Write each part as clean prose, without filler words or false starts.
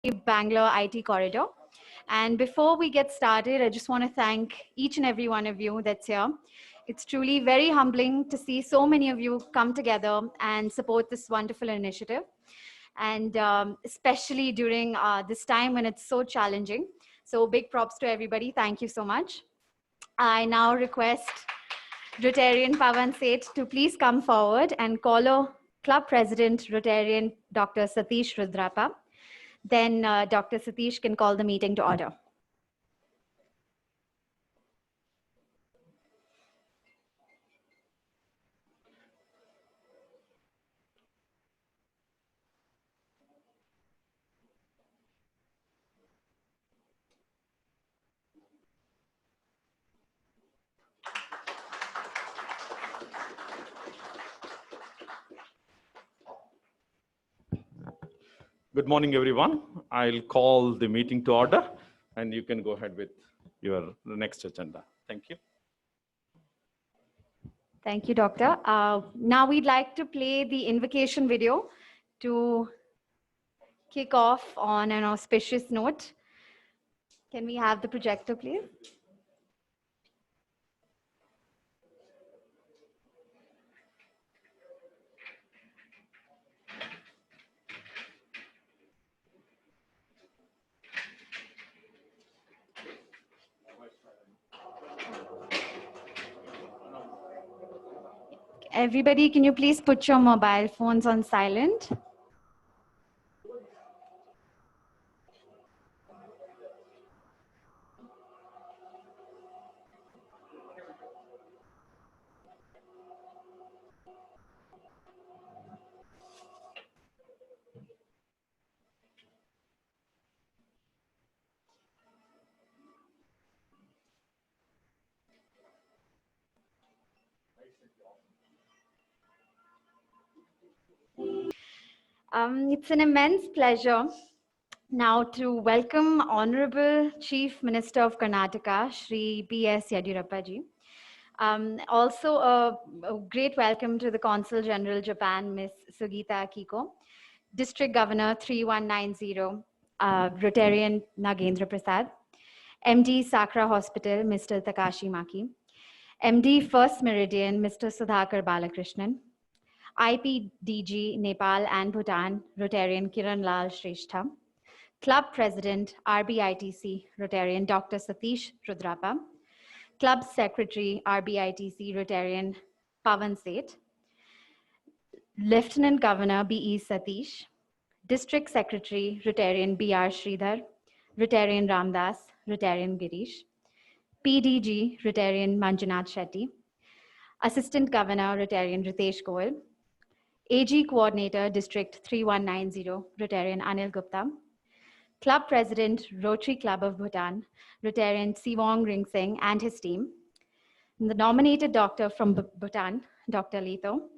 Bangalore IT corridor. And before we get started, I just want to thank each and every one of you that's here. It's truly very humbling to see so many of you come together and support this wonderful initiative. And especially during this time when it's so challenging. So big props to everybody. Thank you so much. I now request Rotarian Pavan Seth to please come forward and call a club president, Rotarian Dr. Satish Rudrappa. Then Dr. Satish can call the meeting to order. Good morning, everyone. I'll call the meeting to order, and you can go ahead with your next agenda. Thank you. Thank you, Doctor. Now we'd like to play the invocation video to kick off on an auspicious note. Can we have the projector, please? Everybody, can you please put your mobile phones on silent? It's an immense pleasure now to welcome Honorable Chief Minister of Karnataka, Shri B.S. Yediyurappa ji. Also a great welcome to the Consul General Japan, Ms. Sugita Akiko, District Governor 3190, Rotarian Nagendra Prasad, MD Sakra Hospital, Mr. Takashi Maki, MD First Meridian, Mr. Sudhakar Balakrishnan, IPDG Nepal and Bhutan, Rotarian Kiran Lal Shrestha, Club President RBITC Rotarian Dr. Satish Rudrappa, Club Secretary RBITC Rotarian Pavan Seth, Lieutenant Governor B.E. Satish, District Secretary Rotarian B.R. Sridhar, Rotarian Ramdas, Rotarian Girish, PDG Rotarian Manjunath Shetty, Assistant Governor Rotarian Ritesh Goel, AG Coordinator District 3190 Rotarian Anil Gupta, Club President Rotary Club of Bhutan, Rotarian Siwong Ring Singh and his team, and the nominated doctor from Bhutan, Dr. Leto,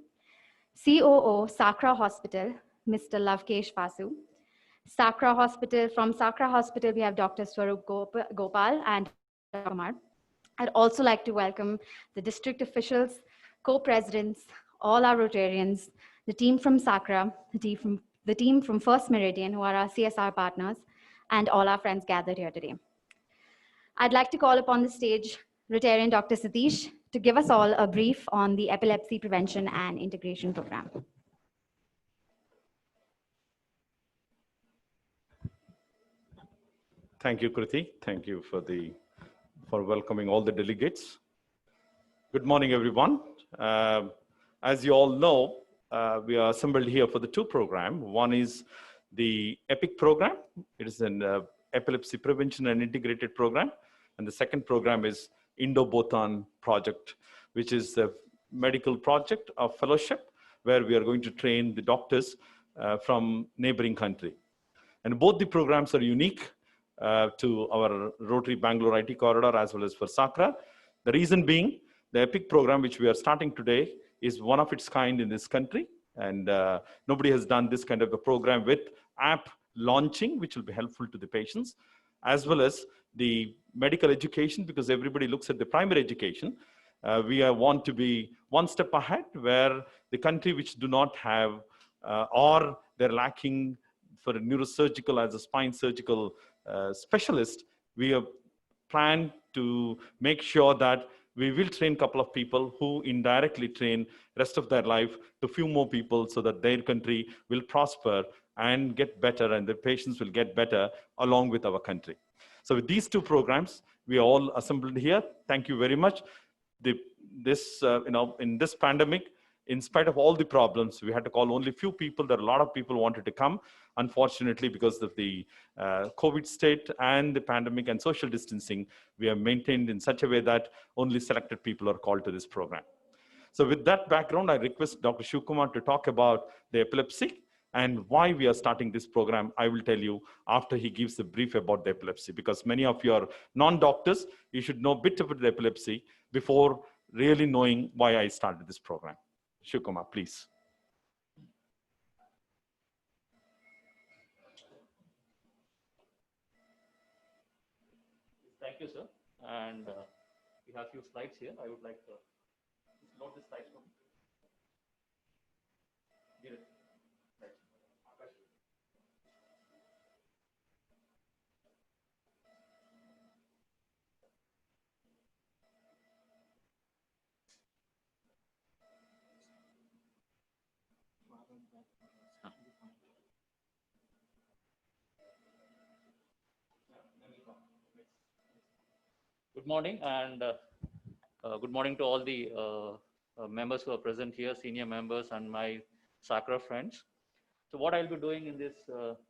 COO Sakra Hospital, Mr. Lavkesh Vasu, Sakra Hospital, from Sakra Hospital we have Dr. Swarup Gopal and Dr. Kumar. I'd also like to welcome the district officials, co-presidents, all our Rotarians, the team from Sakra, the team from First Meridian, who are our CSR partners, and all our friends gathered here today. I'd like to call upon the stage Rotarian Dr. Satish to give us all a brief on the Epilepsy Prevention and Integration Program. Thank you, Kriti. Thank you for welcoming all the delegates. Good morning, everyone. As you all know, we are assembled here for the two programs. One is the EPIC program. It is an epilepsy prevention and integrated program. And the second program is Indo-Bhutan project, which is a medical project of fellowship where we are going to train the doctors from neighboring country. And both the programs are unique to our Rotary Bangalore IT corridor as well as for Sakra. The reason being, the EPIC program, which we are starting today, is one of its kind in this country. And nobody has done this kind of a program with app launching, which will be helpful to the patients, as well as the medical education, because everybody looks at the primary education. We want to be one step ahead, where the country which do not have or they're lacking for a neurosurgical, as a spine surgical specialist, we have planned to make sure that we will train a couple of people who indirectly train rest of their life to few more people so that their country will prosper and get better and the patients will get better along with our country. So with these two programs, we are all assembled here. Thank you very much. In this pandemic, in spite of all the problems, we had to call only few people. There are a lot of people wanted to come. Unfortunately, because of the COVID state and the pandemic and social distancing, we have maintained in such a way that only selected people are called to this program. So with that background, I request Dr. Shivkumar to talk about the epilepsy and why we are starting this program. I will tell you after he gives a brief about the epilepsy, because many of you are non-doctors. You should know a bit about the epilepsy before really knowing why I started this program. Shivkumar, please. Thank you, sir. And we have a few slides here. I would like to load the slides for me. Good morning, and good morning to all the members who are present here, senior members and my SACRA friends. So what I'll be doing in this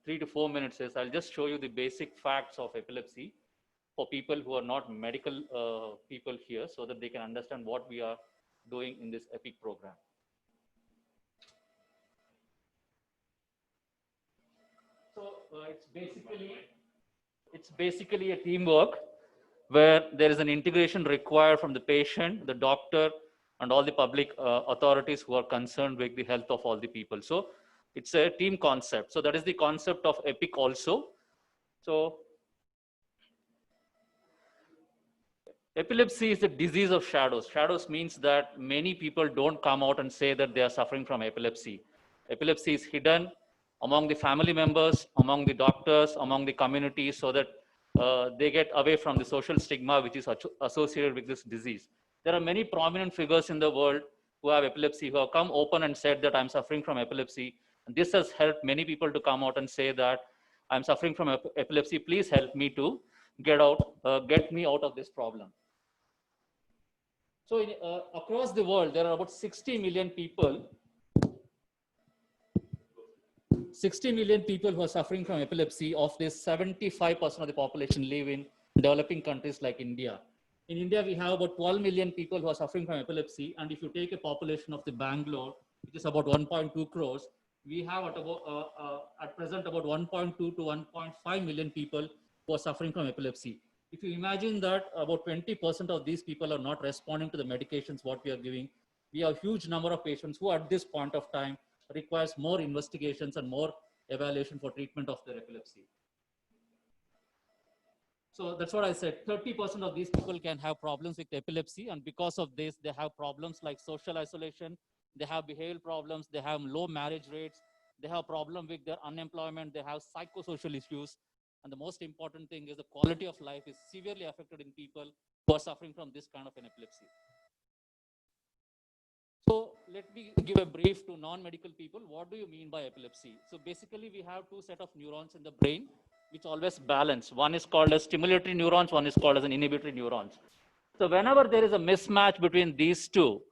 3 to 4 minutes is I'll just show you the basic facts of epilepsy for people who are not medical people here, so that they can understand what we are doing in this EPIC program. So it's basically a teamwork where there is an integration required from the patient, the doctor, and all the public authorities who are concerned with the health of all the people. So it's a team concept. So that is the concept of EPIC also. So epilepsy is a disease of shadows. Shadows means that many people don't come out and say that they are suffering from epilepsy. Epilepsy is hidden among the family members, among the doctors, among the community, so that they get away from the social stigma which is associated with this disease. There are many prominent figures in the world who have epilepsy, who have come open and said that I'm suffering from epilepsy. And this has helped many people to come out and say that I'm suffering from epilepsy. Please help me to get me out of this problem. So across the world, there are about 60 million people 60 million people who are suffering from epilepsy. Of this, 75% of the population live in developing countries like India. In India, we have about 12 million people who are suffering from epilepsy. And if you take a population of the Bangalore, which is about 1.2 crores, we have at present about 1.2 to 1.5 million people who are suffering from epilepsy. If you imagine that about 20% of these people are not responding to the medications what we are giving, we have a huge number of patients who at this point of time requires more investigations and more evaluation for treatment of their epilepsy. So that's what I said, 30% of these people can have problems with epilepsy, and because of this, they have problems like social isolation, they have behavioral problems, they have low marriage rates, they have problem with their unemployment, they have psychosocial issues, and the most important thing is the quality of life is severely affected in people who are suffering from this kind of an epilepsy. So let me give a brief to non-medical people. What do you mean by epilepsy? So basically, we have two sets of neurons in the brain which always balance. One is called as stimulatory neurons, one is called as an inhibitory neurons. So whenever there is a mismatch between these two,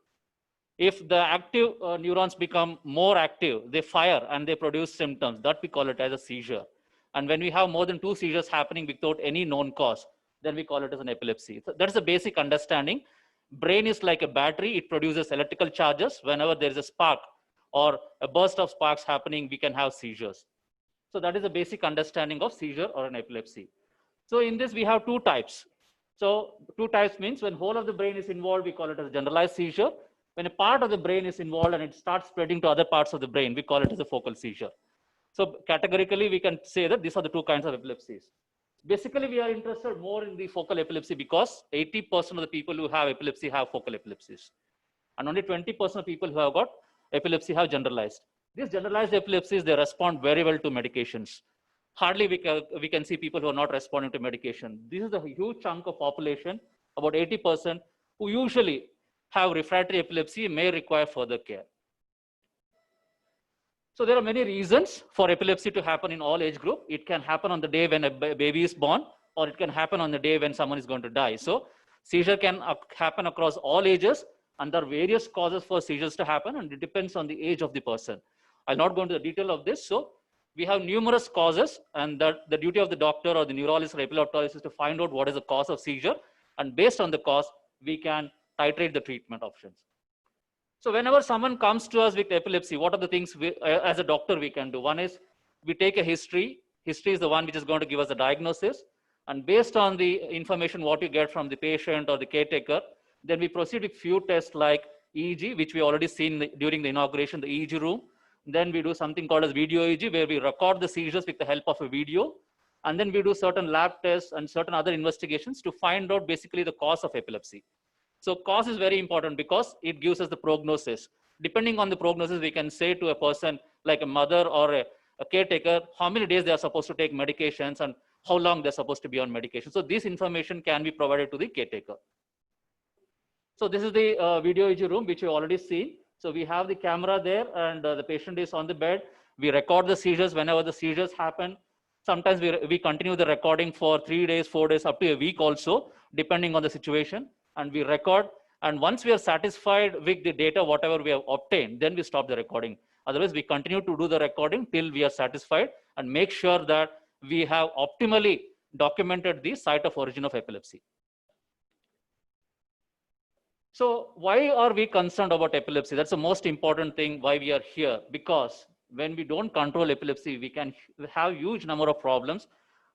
if the active neurons become more active, they fire and they produce symptoms. That we call it as a seizure. And when we have more than 2 seizures happening without any known cause, then we call it as an epilepsy. So that's a basic understanding. Brain is like a battery. It produces electrical charges. Whenever there is a spark or a burst of sparks happening, we can have seizures. So that is a basic understanding of seizure or an epilepsy. So in this, we have two types. So two types means when whole of the brain is involved, we call it as a generalized seizure. When a part of the brain is involved and it starts spreading to other parts of the brain, we call it as a focal seizure. So categorically, we can say that these are the two kinds of epilepsies. Basically, we are interested more in the focal epilepsy because 80% of the people who have epilepsy have focal epilepsies. And only 20% of people who have got epilepsy have generalized. These generalized epilepsies, they respond very well to medications. Hardly we can see people who are not responding to medication. This is a huge chunk of population, about 80%, who usually have refractory epilepsy, may require further care. So there are many reasons for epilepsy to happen in all age group. It can happen on the day when a baby is born, or it can happen on the day when someone is going to die. So seizure can happen across all ages, and there are various causes for seizures to happen, and it depends on the age of the person. I'll not go into the detail of this. So we have numerous causes, and the duty of the doctor or the neurologist or epileptologist is to find out what is the cause of seizure, and based on the cause, we can titrate the treatment options. So whenever someone comes to us with epilepsy, what are the things as a doctor we can do? One is we take a history. History is the one which is going to give us a diagnosis. And based on the information what you get from the patient or the caretaker, then we proceed with few tests like EEG, which we already seen during the inauguration, the EEG room. Then we do something called as video EEG, where we record the seizures with the help of a video. And then we do certain lab tests and certain other investigations to find out basically the cause of epilepsy. So cause is very important because it gives us the prognosis. Depending on the prognosis, we can say to a person like a mother or a caretaker, how many days they are supposed to take medications and how long they're supposed to be on medication. So this information can be provided to the caretaker. So this is the video EEG room, which you already seen. So we have the camera there, and the patient is on the bed. We record the seizures whenever the seizures happen. Sometimes we continue the recording for 3 days, 4 days, up to a week also, depending on the situation. And we record. And once we are satisfied with the data, whatever we have obtained, then we stop the recording. Otherwise, we continue to do the recording till we are satisfied and make sure that we have optimally documented the site of origin of epilepsy. So why are we concerned about epilepsy? That's the most important thing why we are here. Because when we don't control epilepsy, we can have huge number of problems.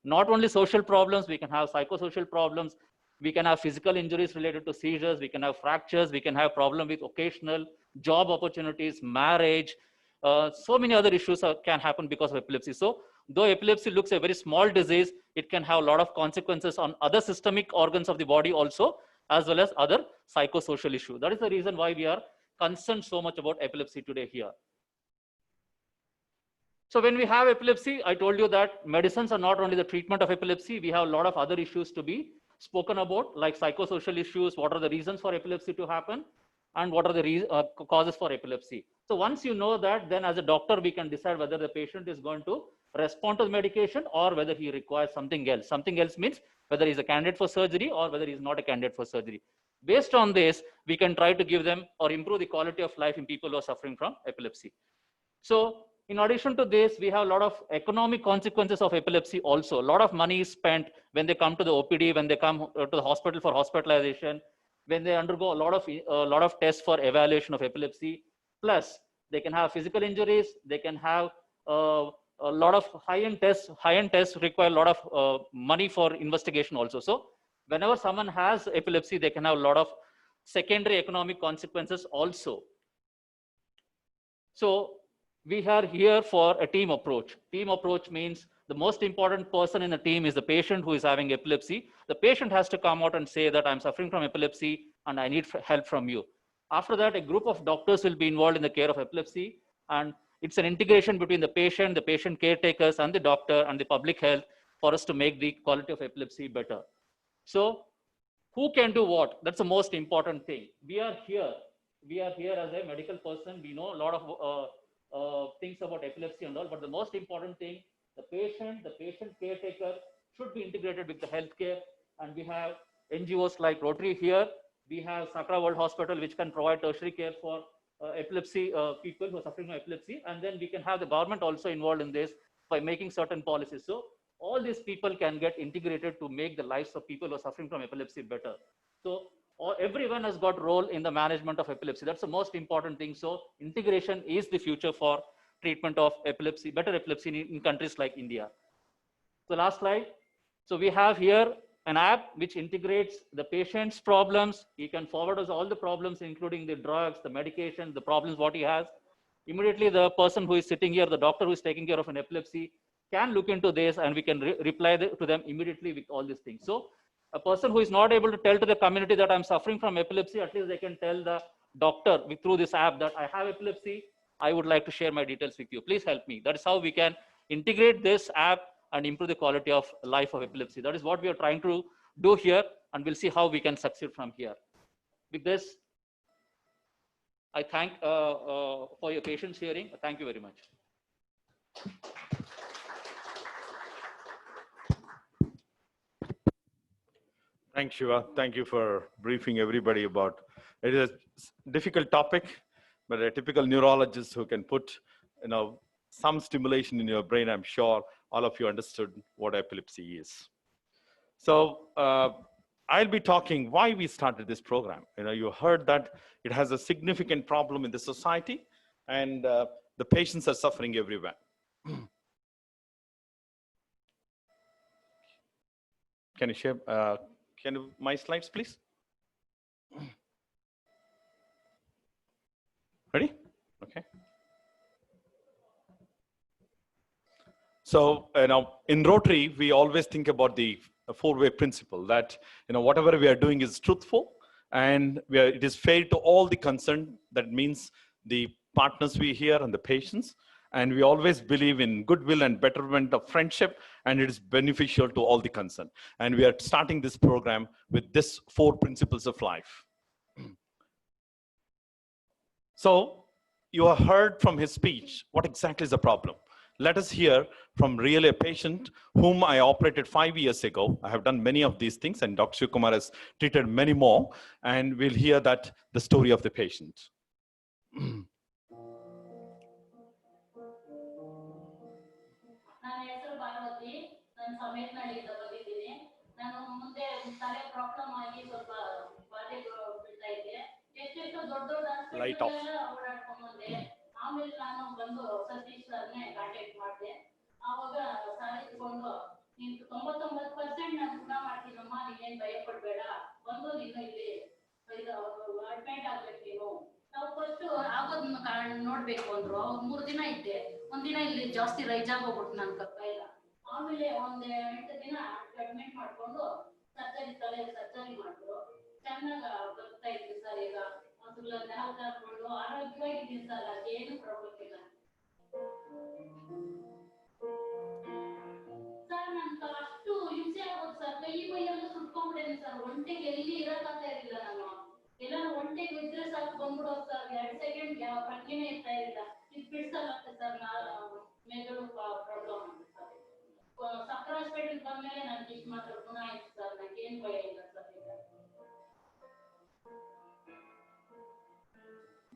Not only social problems, we can have psychosocial problems. We can have physical injuries related to seizures. We can have fractures. We can have problem with occasional job opportunities, marriage. So many other issues can happen because of epilepsy. So though epilepsy looks a very small disease, it can have a lot of consequences on other systemic organs of the body also, as well as other psychosocial issues. That is the reason why we are concerned so much about epilepsy today here. So when we have epilepsy, I told you that medicines are not only the treatment of epilepsy, we have a lot of other issues to be spoken about, like psychosocial issues, what are the reasons for epilepsy to happen, and what are the causes for epilepsy. So once you know that, then as a doctor, we can decide whether the patient is going to respond to the medication or whether he requires something else. Something else means whether he's a candidate for surgery or whether he's not a candidate for surgery. Based on this, we can try to give them or improve the quality of life in people who are suffering from epilepsy. So in addition to this, we have a lot of economic consequences of epilepsy also. A lot of money is spent when they come to the OPD, when they come to the hospital for hospitalization, when they undergo a lot of tests for evaluation of epilepsy. Plus, they can have physical injuries. They can have a lot of high-end tests. High-end tests require a lot of money for investigation also. So whenever someone has epilepsy, they can have a lot of secondary economic consequences also. So we are here for a team approach. Team approach means the most important person in the team is the patient who is having epilepsy. The patient has to come out and say that I'm suffering from epilepsy and I need help from you. After that, a group of doctors will be involved in the care of epilepsy. And it's an integration between the patient caretakers, and the doctor and the public health for us to make the quality of epilepsy better. So who can do what? That's the most important thing. We are here as a medical person. We know a lot of things about epilepsy and all, but the most important thing, the patient caretaker should be integrated with the healthcare. And we have NGOs like Rotary here. We have Sakra World Hospital, which can provide tertiary care for epilepsy people who are suffering from epilepsy. And then we can have the government also involved in this by making certain policies. So all these people can get integrated to make the lives of people who are suffering from epilepsy better. So everyone has got role in the management of epilepsy. That's the most important thing. So integration is the future for treatment of epilepsy, better epilepsy in countries like India. So last slide. So we have here an app which integrates the patient's problems. He can forward us all the problems, including the drugs, the medication, the problems what he has. Immediately the person who is sitting here, the doctor who is taking care of an epilepsy, can look into this, and we can reply to them immediately with all these things. So a person who is not able to tell to the community that I'm suffering from epilepsy, at least they can tell the doctor through this app that I have epilepsy, I would like to share my details with you. Please help me. That is how we can integrate this app and improve the quality of life of epilepsy. That is what we are trying to do here, and we'll see how we can succeed from here. With this, I thank for your patience hearing. Thank you very much. Thanks, Shiva. Thank you for briefing everybody about it. Is a difficult topic, but a typical neurologist who can put, some stimulation in your brain, I'm sure all of you understood what epilepsy is. So I'll be talking why we started this program. You heard that it has a significant problem in the society, and the patients are suffering everywhere. Can you share? My slides, please? Ready? Okay. So, in Rotary, we always think about the four-way principle that, whatever we are doing is truthful, and it is fair to all the concerned. That means the partners we hear and the patients. And we always believe in goodwill and betterment of friendship, and it is beneficial to all the concerned. And we are starting this program with this four principles of life. So you have heard from his speech what exactly is the problem. Let us hear from really a patient whom I operated 5 years ago. I have done many of these things, and Dr. Shivakumar has treated many more, and we'll hear that the story of the patient. Light off. ಆಮೇಲೆ ನಾನು ಬಂದು Satish ಸರ್ನೇ contact ಮಾಡಿದೆ. ಆವಾಗ sir ಇಟ್ಕೊಂಡು ನೀನು 99% ನಾನು ಗುಣ ಮಾಡ್ತೀನಮ್ಮ, ನೀನೇನು ಭಯ ಪಡಬೇಡ, ಬಂದು ನೀನು ಇಲ್ಲಿ ಅಡ್ಮಿಟ್ ಆಗ್ಬೇಕು ನೀನು. ನಾವು ಫಸ್ಟ್ ಆಗೋದನ್ನ ನೋಡ್ಬೇಕು ಅಂದ್ರು. ಅವ್ರು 3 ದಿನ ಇದ್ದೆ. ಒಂದಿನ ಇಲ್ಲಿ ಜಾಸ್ತಿ ರೈಜ್ ಆಗೋಗ್ಬಿಟ್ಟು ನನ್ನ ಕೈಲ. ಆಮೇಲೆ ಒಂದು 8 ದಿನ ಅಡ್ಮಿಟ್ ಮಾಡ್ಕೊಂಡು ತಲೆ ಸರ್ಜರಿ ಮಾಡಿದ್ರು. ಚೆನ್ನಾಗಿ ಬರ್ತಾ ಇದ್ವಿ ಸರ್. ಈಗ ಹಾಕೊಂಡು ಆರೋಗ್ಯವಾಗಿದ್ದೀನಿ ಸರ್. ಅದೇನು ಪ್ರಾಬ್ಲಮ್ ಇಲ್ಲ ಸರ್. ನನ್ಗೆ ಅಷ್ಟು ಹಿಂಸೆ ಆಗೋದು ಸರ್. ಕೈ ಮೈಯೆಲ್ಲ ಸುಟ್ಕೊಂಡ್ಬಿಡೇನೆ ಸರ್. ಒಂಟೆಗೆ ಎಲ್ಲಿ ಇರಕ್ಕಾಗ್ತಾ ಇರಲಿಲ್ಲ. ನಾನು ಎಲ್ಲಾರು ಒಂಟೆಗೆ ಇದ್ರೆ ಸಾಕು ಬಂದ್ಬಿಡೋದು ಸರ್. 2 ಸೆಕೆಂಡ್ ಪ್ರಜ್ಞೆನೇ ಇರ್ತಾ ಇರಲಿಲ್ಲ. ಇದು ಬಿಡ್ಸಲ್ಲತ್ತೆ ಸರ್. ಮೆದುಳು ಪ್ರಾಬ್ಲಮ್ ಅಂತ ಸರ್. ಸಕ್ಕರೆ ಹಾಸ್ಪಿಟಲ್ ಬಂದ್ಮೇಲೆ ನನ್ಗೆ ಇಷ್ಟು ಮಾತ್ರ ಗುಣ ಆಯ್ತು ಸರ್. ನಂಗೆ ಏನ್ ಭಯ ಇಲ್ಲ ಸರ್. ಈಗ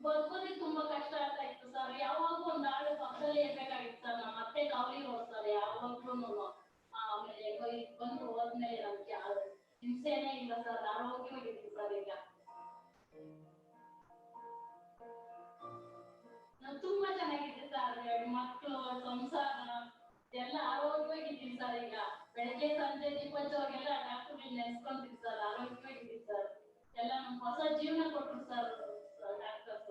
ಬದುಕೋದಿಕ್ ತುಂಬಾ ಕಷ್ಟ ಆಗ್ತಾ ಇತ್ತು ಸರ್. ಯಾವಾಗೂ ಒಂದ್ ಆಳು ಪಕ್ಕದಲ್ಲೇ ಇರ್ಬೇಕಾಗಿತ್ತು ಸರ್. ನಮ್ಮ ಅತ್ತೆ ಕಾವಲಿ ಹೋಗ್ತಾರೆ ಯಾವಾಗ್ಲೂ. ಆಮೇಲೆ ಬಂದು ಹೋದ್ಮೇಲೆ ನಮ್ಗೆ ಹಿಂಸೆನೇ ಇಲ್ಲ ಸರ್. ಆರೋಗ್ಯವಾಗಿತ್ತು ಸರ್. ಈಗ ತುಂಬಾ ಚೆನ್ನಾಗಿದೆ ಸರ್. 2 ಮಕ್ಕಳು, ಸಂಸಾರ ಎಲ್ಲ ಆರೋಗ್ಯವಾಗಿದ್ದೀನಿ ಸರ್. ಈಗ ಬೆಳಗ್ಗೆ ಸಂಜೆ ದೀಪೋತ್ಸವಾಗೆಲ್ಲ ಡಾಕ್ಟರ್ ನೆನ್ಸ್ಕೊಂತೀವಿ ಸರ್. ಆರೋಗ್ಯವಾಗಿದ್ದೀನಿ ಸರ್. ಎಲ್ಲ ನಮ್ಗೆ ಹೊಸ ಜೀವನ ಕೊಟ್ಟರು ಸರ್ ಡಾಕ್ಟರ್ಸ್.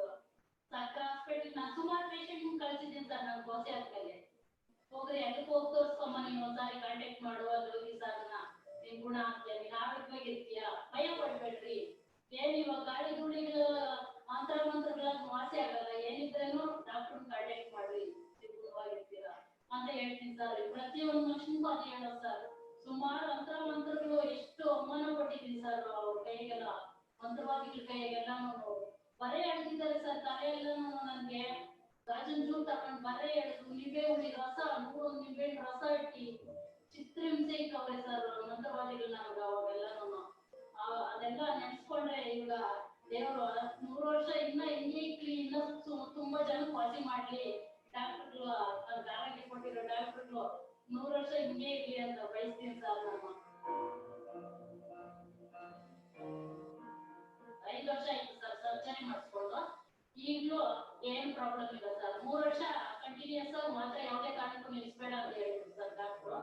ಸಕ್ಕರೆ ಹಾಸ್ಪಿಟಲ್ ನಾನು ಸುಮಾರು ಪೇಷಂಟ್ ಕಳ್ಸಿದ್ದೀನಿ ಸರ್. ನಾನು ಗೋಸೆ ಆದ್ಮೇಲೆ ಹೋಗ್ರಿ ಅದಕ್ಕೆ ಹೋಗಿ ತೋರಿಸ್ಕೊಂಬ, ನೀನು ಒಂದ್ಸಾರಿ ಕಾಂಟ್ಯಾಕ್ಟ್ ಮಾಡುವ ಹೋಗಿ ಸರ್. ನಿನ್ ಗುಣ ಆಗ್ತೀಯ, ನೀನ್ ಆರೋಗ್ಯವಾಗಿರ್ತೀಯ, ಭಯ ಪಡ್ಬೇಡ್ರಿ. ಏನ್ ಇವಾಗ ಗಾಳಿ ಧೂಳಿಗಳ ಮಂತ್ರಗಳ ವಾಸಿ ಆಗಲ್ಲ. ಏನಿದ್ರೇನು ಡಾಕ್ಟರ್ ಕಾಂಟ್ಯಾಕ್ಟ್ ಮಾಡ್ರಿ, ಗುಣವಾಗಿರ್ತೀರಾ ಅಂತ ಹೇಳ್ತೀನಿ ಸರ್. ಪ್ರತಿಯೊಂದು ಮನುಷ್ಯನಿಗೂ ಅದೇ ಹೇಳೋದು ಸರ್. ಸುಮಾರು ಮಂತ್ರಗಳು ಎಷ್ಟು ಅವಮಾನ ಕೊಟ್ಟಿದ್ದೀನಿ ಸರ್. ಅವ್ರ ಕೈಗೆಲ್ಲ ಮಂತ್ರವಾದಿಗಳ ಕೈಗೆಲ್ಲ ಬರೇ ಎಳ್ದಿದ್ದಾರೆ ಸರ್. ತಲೆ ಎಲ್ಲಾನು ನನ್ಗೆ ಗಾಜನ್ ಜೂನ್ ತಗೊಂಡು ಬರೇ ಎಳ್ದು ನಿಂಬೆ ಹುಳಿ ರಸ 100 ನಿಂಬೆ ರಸ ಇಟ್ಟಿ ಚಿತ್ರಹಿಂಸೆ ಇಕ್ಕವ್ರೆ ಸರ್ ಮಂತ್ರವಾದಿಗಳು ನಮ್ಗೆ. ಅವಾಗೆಲ್ಲಾನು ಅದೆಲ್ಲ ನೆನ್ಸ್ಕೊಂಡ್ರೆ ಈಗ ದೇವರು 100 ವರ್ಷ ಇನ್ನ ಹಿಂಗೆ ಇಕ್ಲಿ, ಇನ್ನ ತುಂಬಾ ಜನ ವಾಸಿ ಮಾಡ್ಲಿ. ಡಾಕ್ಟರ್ಗಳು ಆರೋಗ್ಯ ಕೊಟ್ಟಿರೋ ಡಾಕ್ಟರ್ಗಳು 100 ವರ್ಷ ಹಿಂಗೆ ಇರ್ಲಿ ಅಂತ ಬಯಸ್ತೀನಿ ಸರ್. ನಾನು 5 ವರ್ಷ ಆಯ್ತು ಸರ್ ಸರ್ಜರಿ ಮಾಡಿಸ್ಕೊಂಡು. ಈಗಲೂ ಏನು ಪ್ರಾಬ್ಲಮ್ ಇಲ್ಲ ಸರ್. 3 ವರ್ಷ ಕಂಟಿನ್ಯೂಸ್ ಮಾತ್ರ ಯಾವುದೇ ಕಾರಣಕ್ಕೂ ನಿಲ್ಲಿಸ್ಬೇಡ ಅಂತ ಹೇಳಿದ್ರು ಸರ್ ಡಾಕ್ಟ್ರು.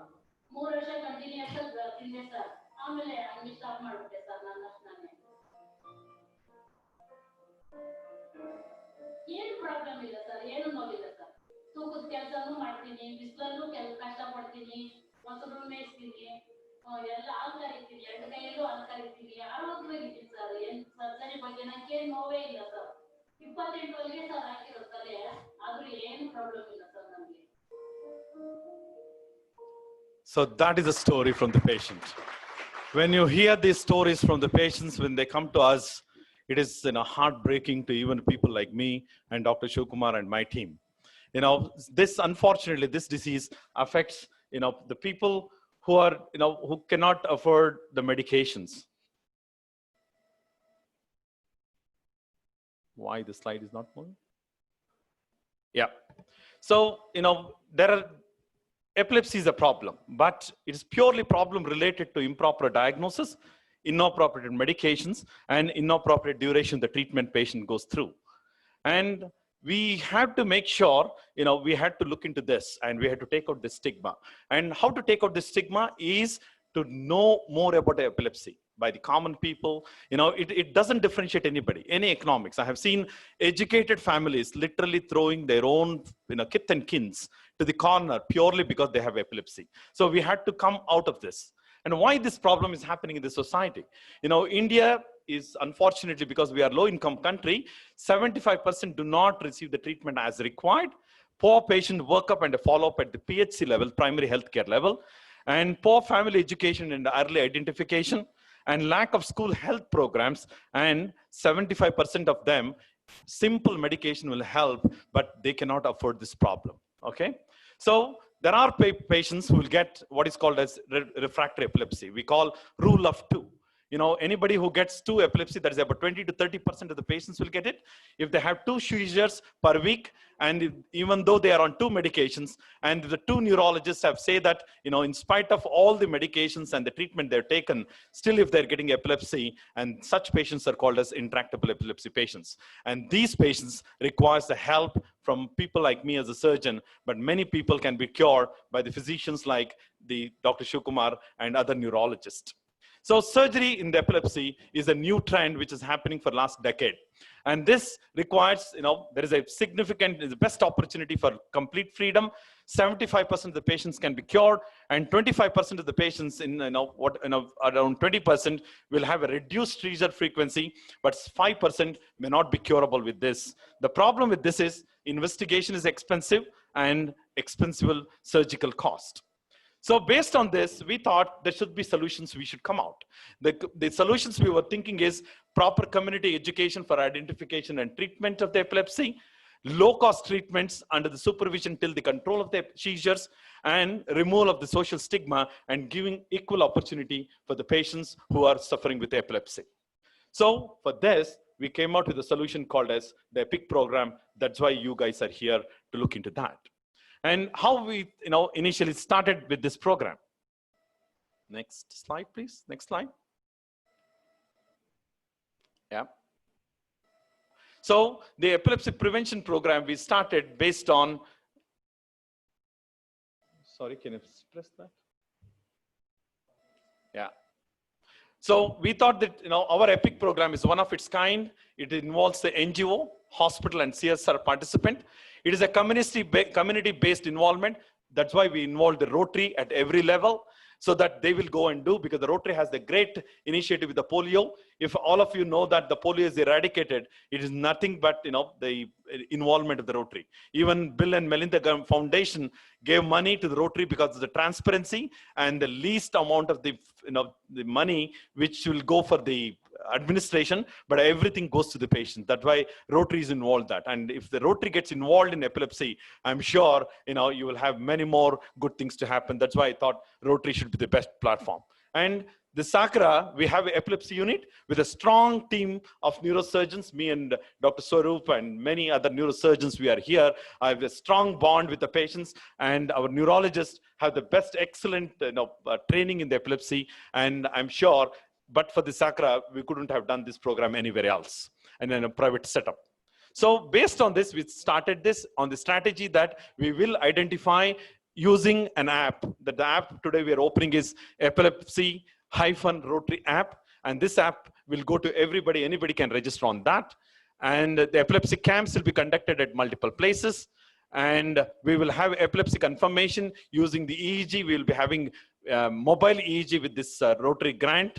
3 ವರ್ಷ ಕಂಟಿನ್ಯೂಸ್ ತಿಂದೆ ಸರ್. ಆಮೇಲೆ ಹಂಗೆ ಸ್ಟಾಪ್ ಮಾಡ್ಬಿಟ್ಟೆ ಸರ್ ನನ್ನಷ್ಟು ನಾನೇ. ಏನು ಪ್ರಾಬ್ಲಮ್ ಇಲ್ಲ ಸರ್. ಏನು ನೋವಿಲ್ಲ ಸರ್. ತೂಕದ ಕೆಲಸನೂ ಮಾಡ್ತೀನಿ, ಬಿಸಿಲಲ್ಲೂ ಕಷ್ಟ ಪಡ್ತೀನಿ, ಮೊಸರು ಮೇಯಿಸ್ತೀನಿ, ಎಲ್ಲ ಹಾಲು ಕರಿತೀನಿ, 2 ಕೈಯಲ್ಲೂ ಹಾಲು ಕರಿತೀನಿ, ಆರೋಗ್ಯವಾಗಿದ್ದೀನಿ ಸರ್. ಏನ್ ಸರ್ಜರಿ ಬಗ್ಗೆ ನಂಗೆ ನೋವೇ ಇಲ್ಲ sir. So that is a story from the patient. When you hear these stories from the patients, when they come to us, it is heartbreaking to even people like me and Dr. Shivkumar and my team. This, unfortunately, this disease affects, the people who are, who cannot afford the medications. Why the slide is not moving? Yeah. So, epilepsy is a problem, but it is purely problem related to improper diagnosis, inappropriate medications, and inappropriate duration the treatment patient goes through. And we have to make sure, we had to look into this and we had to take out the stigma. And how to take out the stigma is to know more about epilepsy by the common people. It doesn't differentiate anybody, any economics. I have seen educated families literally throwing their own, kith and kins to the corner purely because they have epilepsy. So we had to come out of this. And why this problem is happening in the society? India is, unfortunately, because we are low income country, 75% do not receive the treatment as required. Poor patient workup and a follow-up at the PHC level, primary healthcare level, and poor family education and early identification, and lack of school health programs, and 75% of them, simple medication will help, but they cannot afford this problem, okay? So there are patients who will get what is called as refractory epilepsy. We call rule of two. Anybody who gets 2 epilepsy, that is about 20 to 30% of the patients will get it. If they have 2 seizures per week, and even though they are on 2 medications, and the 2 neurologists have said that, in spite of all the medications and the treatment they're taken, still if they're getting epilepsy, and such patients are called as intractable epilepsy patients. And these patients requires the help from people like me as a surgeon, but many people can be cured by the physicians like the Dr. Shivkumar and other neurologists. So surgery in the epilepsy is a new trend which is happening for the last decade. And this requires, there is a significant, is the best opportunity for complete freedom. 75% of the patients can be cured, and 25% of the patients around 20% will have a reduced seizure frequency, but 5% may not be curable with this. The problem with this is investigation is expensive and expensive surgical cost. So based on this, we thought there should be solutions we should come out. The solutions we were thinking is proper community education for identification and treatment of the epilepsy, low-cost treatments under the supervision till the control of the seizures, and removal of the social stigma and giving equal opportunity for the patients who are suffering with epilepsy. So for this, we came out with a solution called as the EPIC program. That's why you guys are here to look into that. And how we initially started with this program. Next slide, please. Next slide. Yeah. So the epilepsy prevention program we started based on, sorry, can you press that? Yeah. So we thought that our EPIC program is one of its kind. It involves the NGO, hospital, and CSR participant. It is a community-based involvement. That's why we involve the Rotary at every level, so that they will go and do, because the Rotary has the great initiative with the polio. If all of you know that the polio is eradicated, it is nothing but the involvement of the Rotary. Even Bill and Melinda Foundation gave money to the Rotary because of the transparency and the least amount of the money which will go for the administration, but everything goes to the patient. That's why Rotary is involved that. And if the Rotary gets involved in epilepsy, I'm sure you will have many more good things to happen. That's why I thought Rotary should be the best platform. And the SACRA, we have an epilepsy unit with a strong team of neurosurgeons, me and Dr. Swaroop and many other neurosurgeons. We are here. I have a strong bond with the patients, and our neurologists have the best, excellent training in the epilepsy. And I'm sure, but for the SACRA, we couldn't have done this program anywhere else and in a private setup. So based on this, we started this on the strategy that we will identify using an app. That the app today we are opening is Epilepsy-Rotary app. And this app will go to everybody. Anybody can register on that. And the epilepsy camps will be conducted at multiple places. And we will have epilepsy confirmation using the EEG. We will be having mobile EEG with this Rotary grant.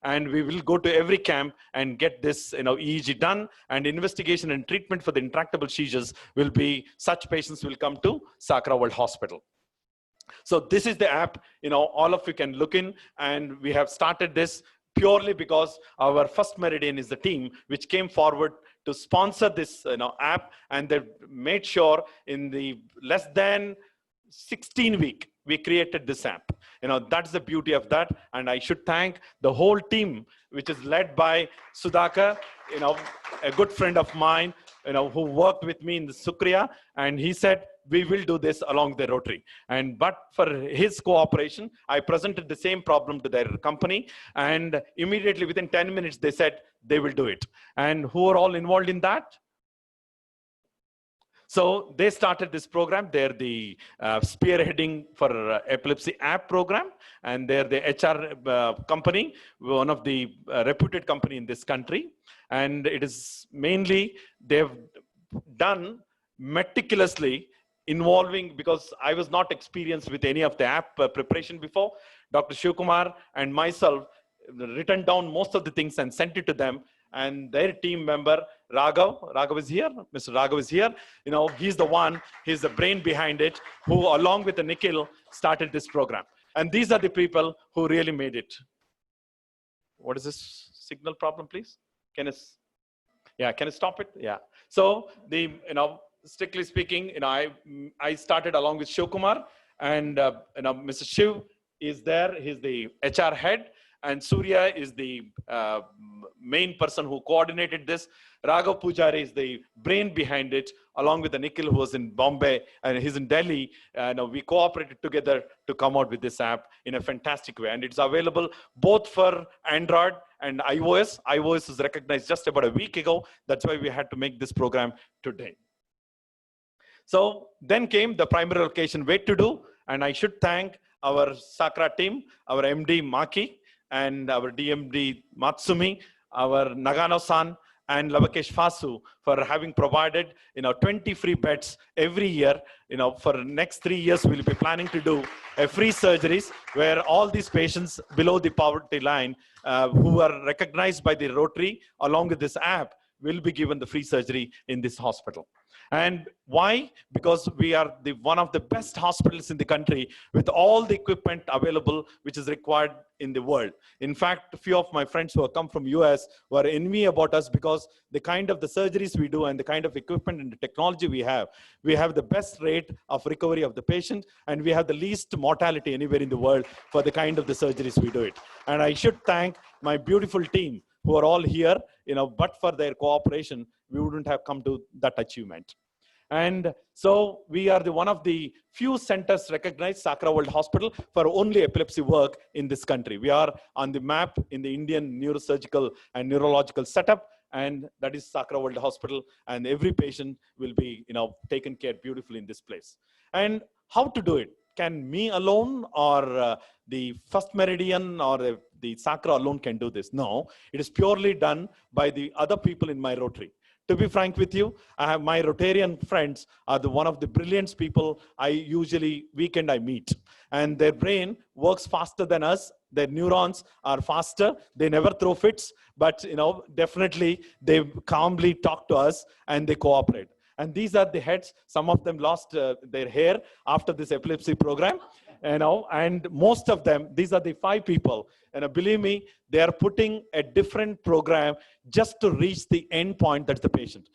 and we will go to every camp and get this EEG done, and investigation and treatment for the intractable seizures will be, such patients will come to Sakra World Hospital. So this is the app, all of you can look in, and we have started this purely because our First Meridian is the team which came forward to sponsor this app, and they made sure in the less than 16 week we created this app. That's the beauty of that, and I should thank the whole team, which is led by Sudhakar, a good friend of mine, who worked with me in the Sukriya, and he said, we will do this along the Rotary. But for his cooperation, I presented the same problem to their company, and immediately within 10 minutes, they said they will do it. And who are all involved in that? So they started this program. They're the spearheading for epilepsy app program, and they're the HR company, one of the reputed company in this country. And it is mainly, they've done meticulously involving, because I was not experienced with any of the app preparation before. Dr. Shivkumar and myself written down most of the things and sent it to them, and their team member, Raghav is here, Mr. Raghav is here. He's the one, he's the brain behind it, who along with the Nikhil started this program. And these are the people who really made it. What is this signal problem, please? Can you stop it? Yeah. So strictly speaking, I started along with Shivkumar, and Mr. Shiv is there. He's the HR head, and Surya is the main person who coordinated this. Raghav Pujari is the brain behind it, along with the Nikhil, who was in Bombay and he's in Delhi. We cooperated together to come out with this app in a fantastic way, and it's available both for Android and iOS. iOS is recognized just about a week ago. That's why we had to make this program today. So then came the primary location wait to do, and I should thank our Sakra team, our MD Maki, and our DMD Matsumi, our Nagano-san, and Lavakesh Fasu for having provided 20 free beds every year. For the next 3 years, we'll be planning to do a free surgeries where all these patients below the poverty line who are recognized by the Rotary along with this app will be given the free surgery in this hospital. And why? Because we are one of the best hospitals in the country with all the equipment available which is required in the world. In fact, a few of my friends who have come from US were envy about us because the kind of the surgeries we do and the kind of equipment and the technology we have the best rate of recovery of the patient, and we have the least mortality anywhere in the world for the kind of the surgeries we do it. And I should thank my beautiful team who are all here, but for their cooperation, we wouldn't have come to that achievement. And so we are one of the few centers recognized, Sakra World Hospital, for only epilepsy work in this country. We are on the map in the Indian neurosurgical and neurological setup, and that is Sakra World Hospital, and every patient will be taken care beautifully in this place. And how to do it? Can me alone or the First Meridian or the Sakra alone can do this? No, it is purely done by the other people in my Rotary. To be frank with you, I have my Rotarian friends are one of the brilliant people I usually weekend I meet, and their brain works faster than us. Their neurons are faster. They never throw fits, but definitely they calmly talk to us and they cooperate. And these are the heads. Some of them lost their hair after this epilepsy program. And most of them, these are the 5 people. And believe me, they are putting a different program just to reach the end point, that's the patient.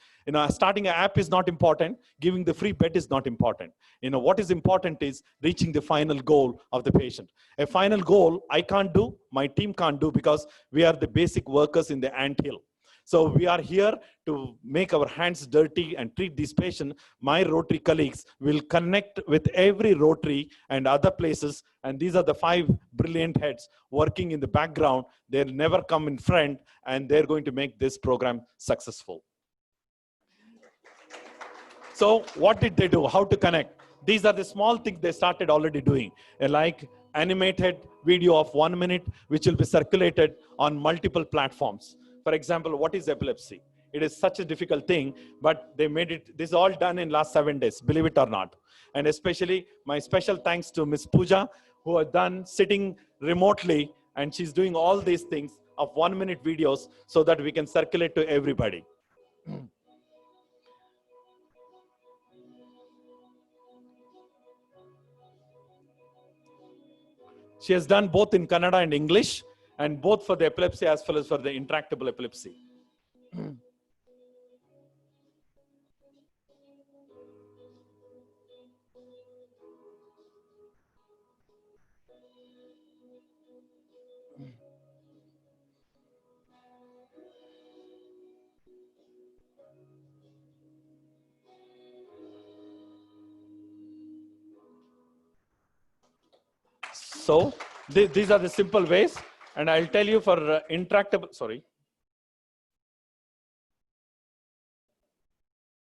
Starting an app is not important. Giving the free bed is not important. What is important is reaching the final goal of the patient. A final goal I can't do, my team can't do, because we are the basic workers in the anthill. So we are here to make our hands dirty and treat these patients. My Rotary colleagues will connect with every Rotary and other places. And these are the 5 brilliant heads working in the background. They'll never come in front, and they're going to make this program successful. So what did they do? How to connect? These are the small things they started already doing, like animated video of 1 minute, which will be circulated on multiple platforms. For example, what is epilepsy? It is such a difficult thing, but they made it, this is all done in last 7 days, believe it or not. And especially my special thanks to Ms. Pooja, who are done sitting remotely, and she's doing all these things of 1-minute videos so that we can circulate to everybody. She has done both in Kannada and English, and both for the epilepsy as well as for the intractable epilepsy. So these are the simple ways, and I'll tell you for intractable, sorry.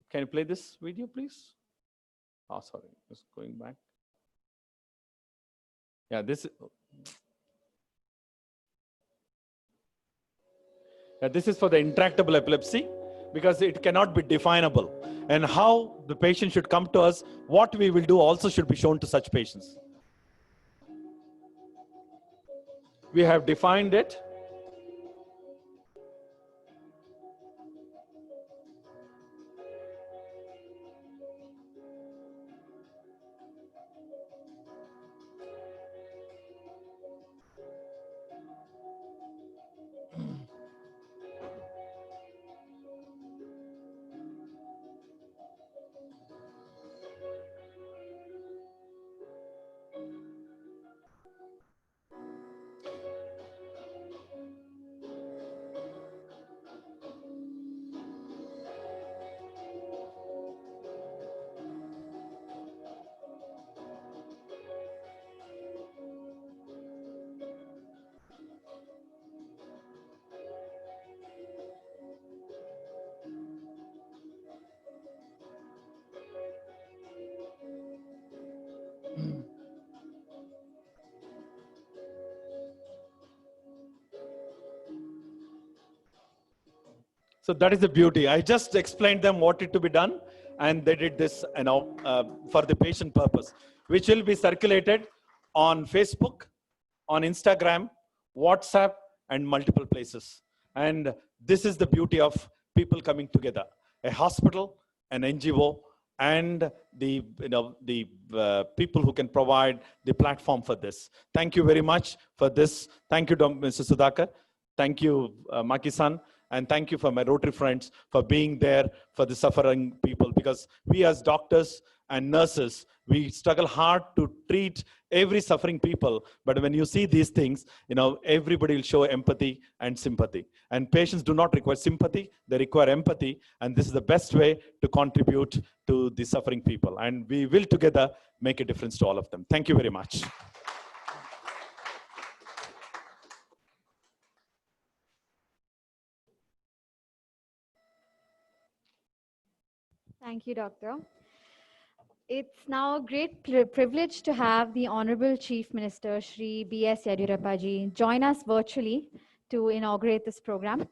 Can you play this video, please? Oh, sorry, just going back. Yeah, this is for the intractable epilepsy, because it cannot be definable. And how the patient should come to us, what we will do also should be shown to such patients. We have defined it. So that is the beauty. I just explained them what it to be done, and they did this, for the patient purpose, which will be circulated on Facebook, on Instagram, WhatsApp, and multiple places. And this is the beauty of people coming together: a hospital, an NGO, and the people who can provide the platform for this. Thank you very much for this. Thank you, Mr. Sudhakar. Thank you, Maki-san. And thank you for my Rotary friends for being there for the suffering people, because we as doctors and nurses, we struggle hard to treat every suffering people. But when you see these things, everybody will show empathy and sympathy. And patients do not require sympathy, they require empathy. And this is the best way to contribute to the suffering people. And we will together make a difference to all of them. Thank you very much. Thank you, Doctor. It's now a great privilege to have the Honorable Chief Minister, Shri B.S. Yediyurappa ji, join us virtually to inaugurate this program.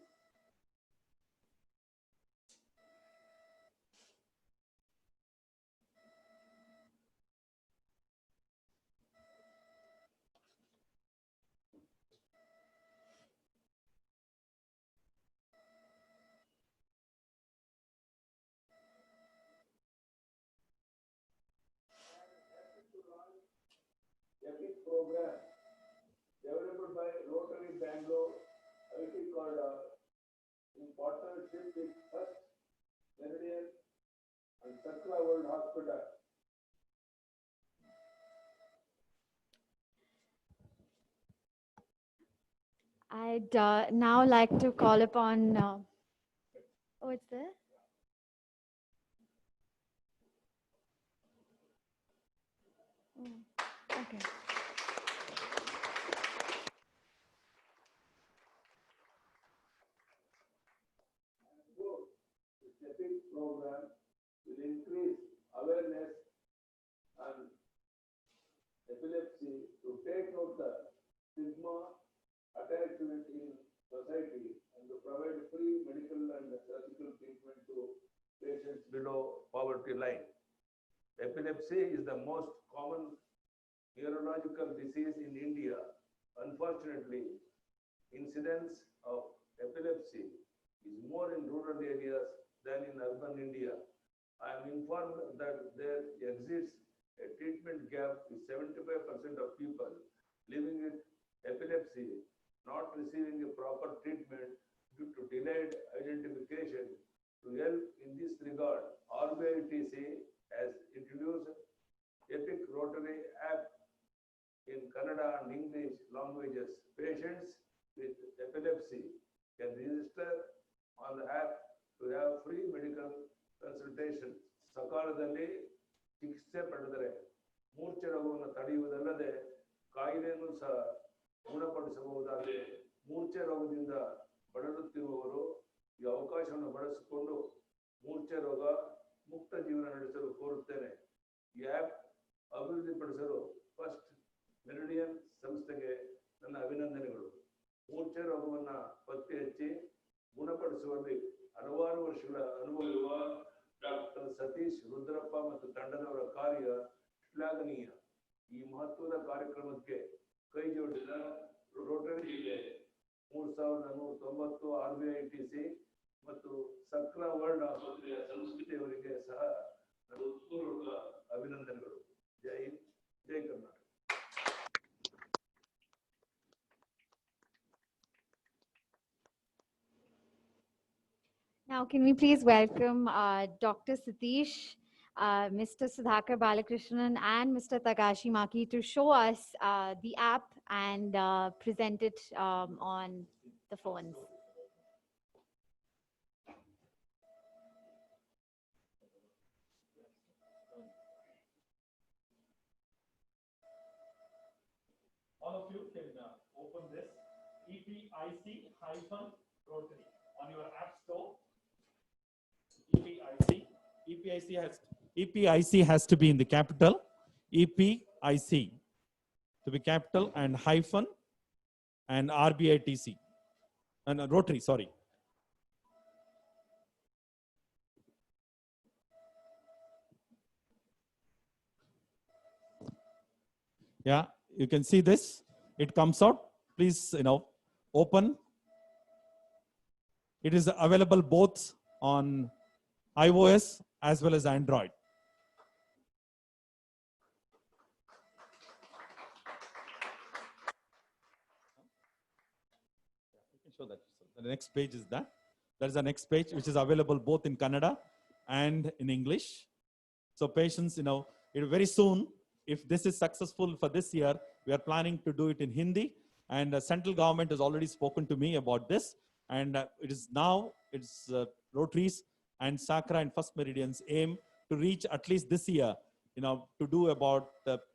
Epic program developed by Rotary Bangalore, called in partnership with First Meridian and Sakra World Hospital. I'd now like to call upon, oh, it's there? Oh, okay. This epic program will increase awareness on epilepsy to take out the stigma attached to it in society and to provide free medical and surgical treatment to patients below poverty line. Epilepsy is the most common neurological disease in India. Unfortunately, incidence of epilepsy is more in rural areas than in urban India. I am informed that there exists a treatment gap with 75% of people living with epilepsy not receiving a proper treatment due to delayed identification. To help in this regard, RBITC has introduced Epic Rotary app in Kannada and English languages. Patients with epilepsy can register on the app to have free medical consultation. ಸಕಾಲದಲ್ಲಿ ಚಿಕಿತ್ಸೆ ಪಡೆದರೆ ಮೂರ್ಛೆ ರೋಗವನ್ನು ತಡೆಯುವುದಲ್ಲದೆ ಕಾಯಿಲೆಯನ್ನು ಸಹ ಗುಣಪಡಿಸಬಹುದಾಗಿದೆ. ಮೂರ್ಛೆ ರೋಗದಿಂದ ಬಳಲುತ್ತಿರುವವರು ಈ ಅವಕಾಶವನ್ನು ಬಳಸಿಕೊಂಡು ಮೂರ್ಛೆ ರೋಗ ಮುಕ್ತ ಜೀವನ ನಡೆಸಲು ಕೋರುತ್ತೇನೆ. ಈ ಆ್ಯಪ್ ಅಭಿವೃದ್ಧಿಪಡಿಸಲು ಫಸ್ಟ್ ಮೆರಿಡಿಯನ್ ಸಂಸ್ಥೆಗೆ ನನ್ನ ಅಭಿನಂದನೆಗಳು. ಮೂರ್ಛೆ ರೋಗವನ್ನು ಪತ್ತೆ ಹಚ್ಚಿ ಗುಣಪಡಿಸುವಲ್ಲಿ ಹಲವಾರು ವರ್ಷಗಳ ಅನುಭವ ಇರುವ ಡಾಕ್ಟರ್ ಸತೀಶ್ ರುದ್ರಪ್ಪ ಮತ್ತು ತಂಡದವರ ಕಾರ್ಯ ಶ್ಲಾಘನೀಯ. ಈ ಮಹತ್ವದ ಕಾರ್ಯಕ್ರಮಕ್ಕೆ ಕೈ ಜೋಡಿಸಿದ ರೋಟರಿ ಜಿಲ್ಲೆ 3190 RBITC ಮತ್ತು ಸಕ್ರಾ ವರ್ಲ್ಡ್ ಆಸ್ಪತ್ರೆಯ ಸಂಸ್ಕೃತಿಯವರಿಗೆ ಸಹ ನನ್ನ ಹೃತ್ಪೂರ್ವಕ ಅಭಿನಂದನೆಗಳು. ಜೈ ಹಿಂದ್, ಜೈ Karnataka. Now, can we please welcome Dr. Satish, Mr. Sudhakar Balakrishnan, and Mr. Takashi Maki to show us the app and present it on the phones. All of you can open this EPIC-Rotary on your app store. EPIC has to be in the capital. EPIC to be capital and hyphen and RBITC and Rotary, sorry. Yeah, you can see this. It comes out. Please, open. It is available both on iOS as well as Android. You can show that. The next page is that. There is a next page which is available both in Kannada and in English. So patients, very soon, if this is successful for this year, we are planning to do it in Hindi. And the central government has already spoken to me about this. And it's Rotaries and Sakra and First Meridian's aim to reach at least this year, to do about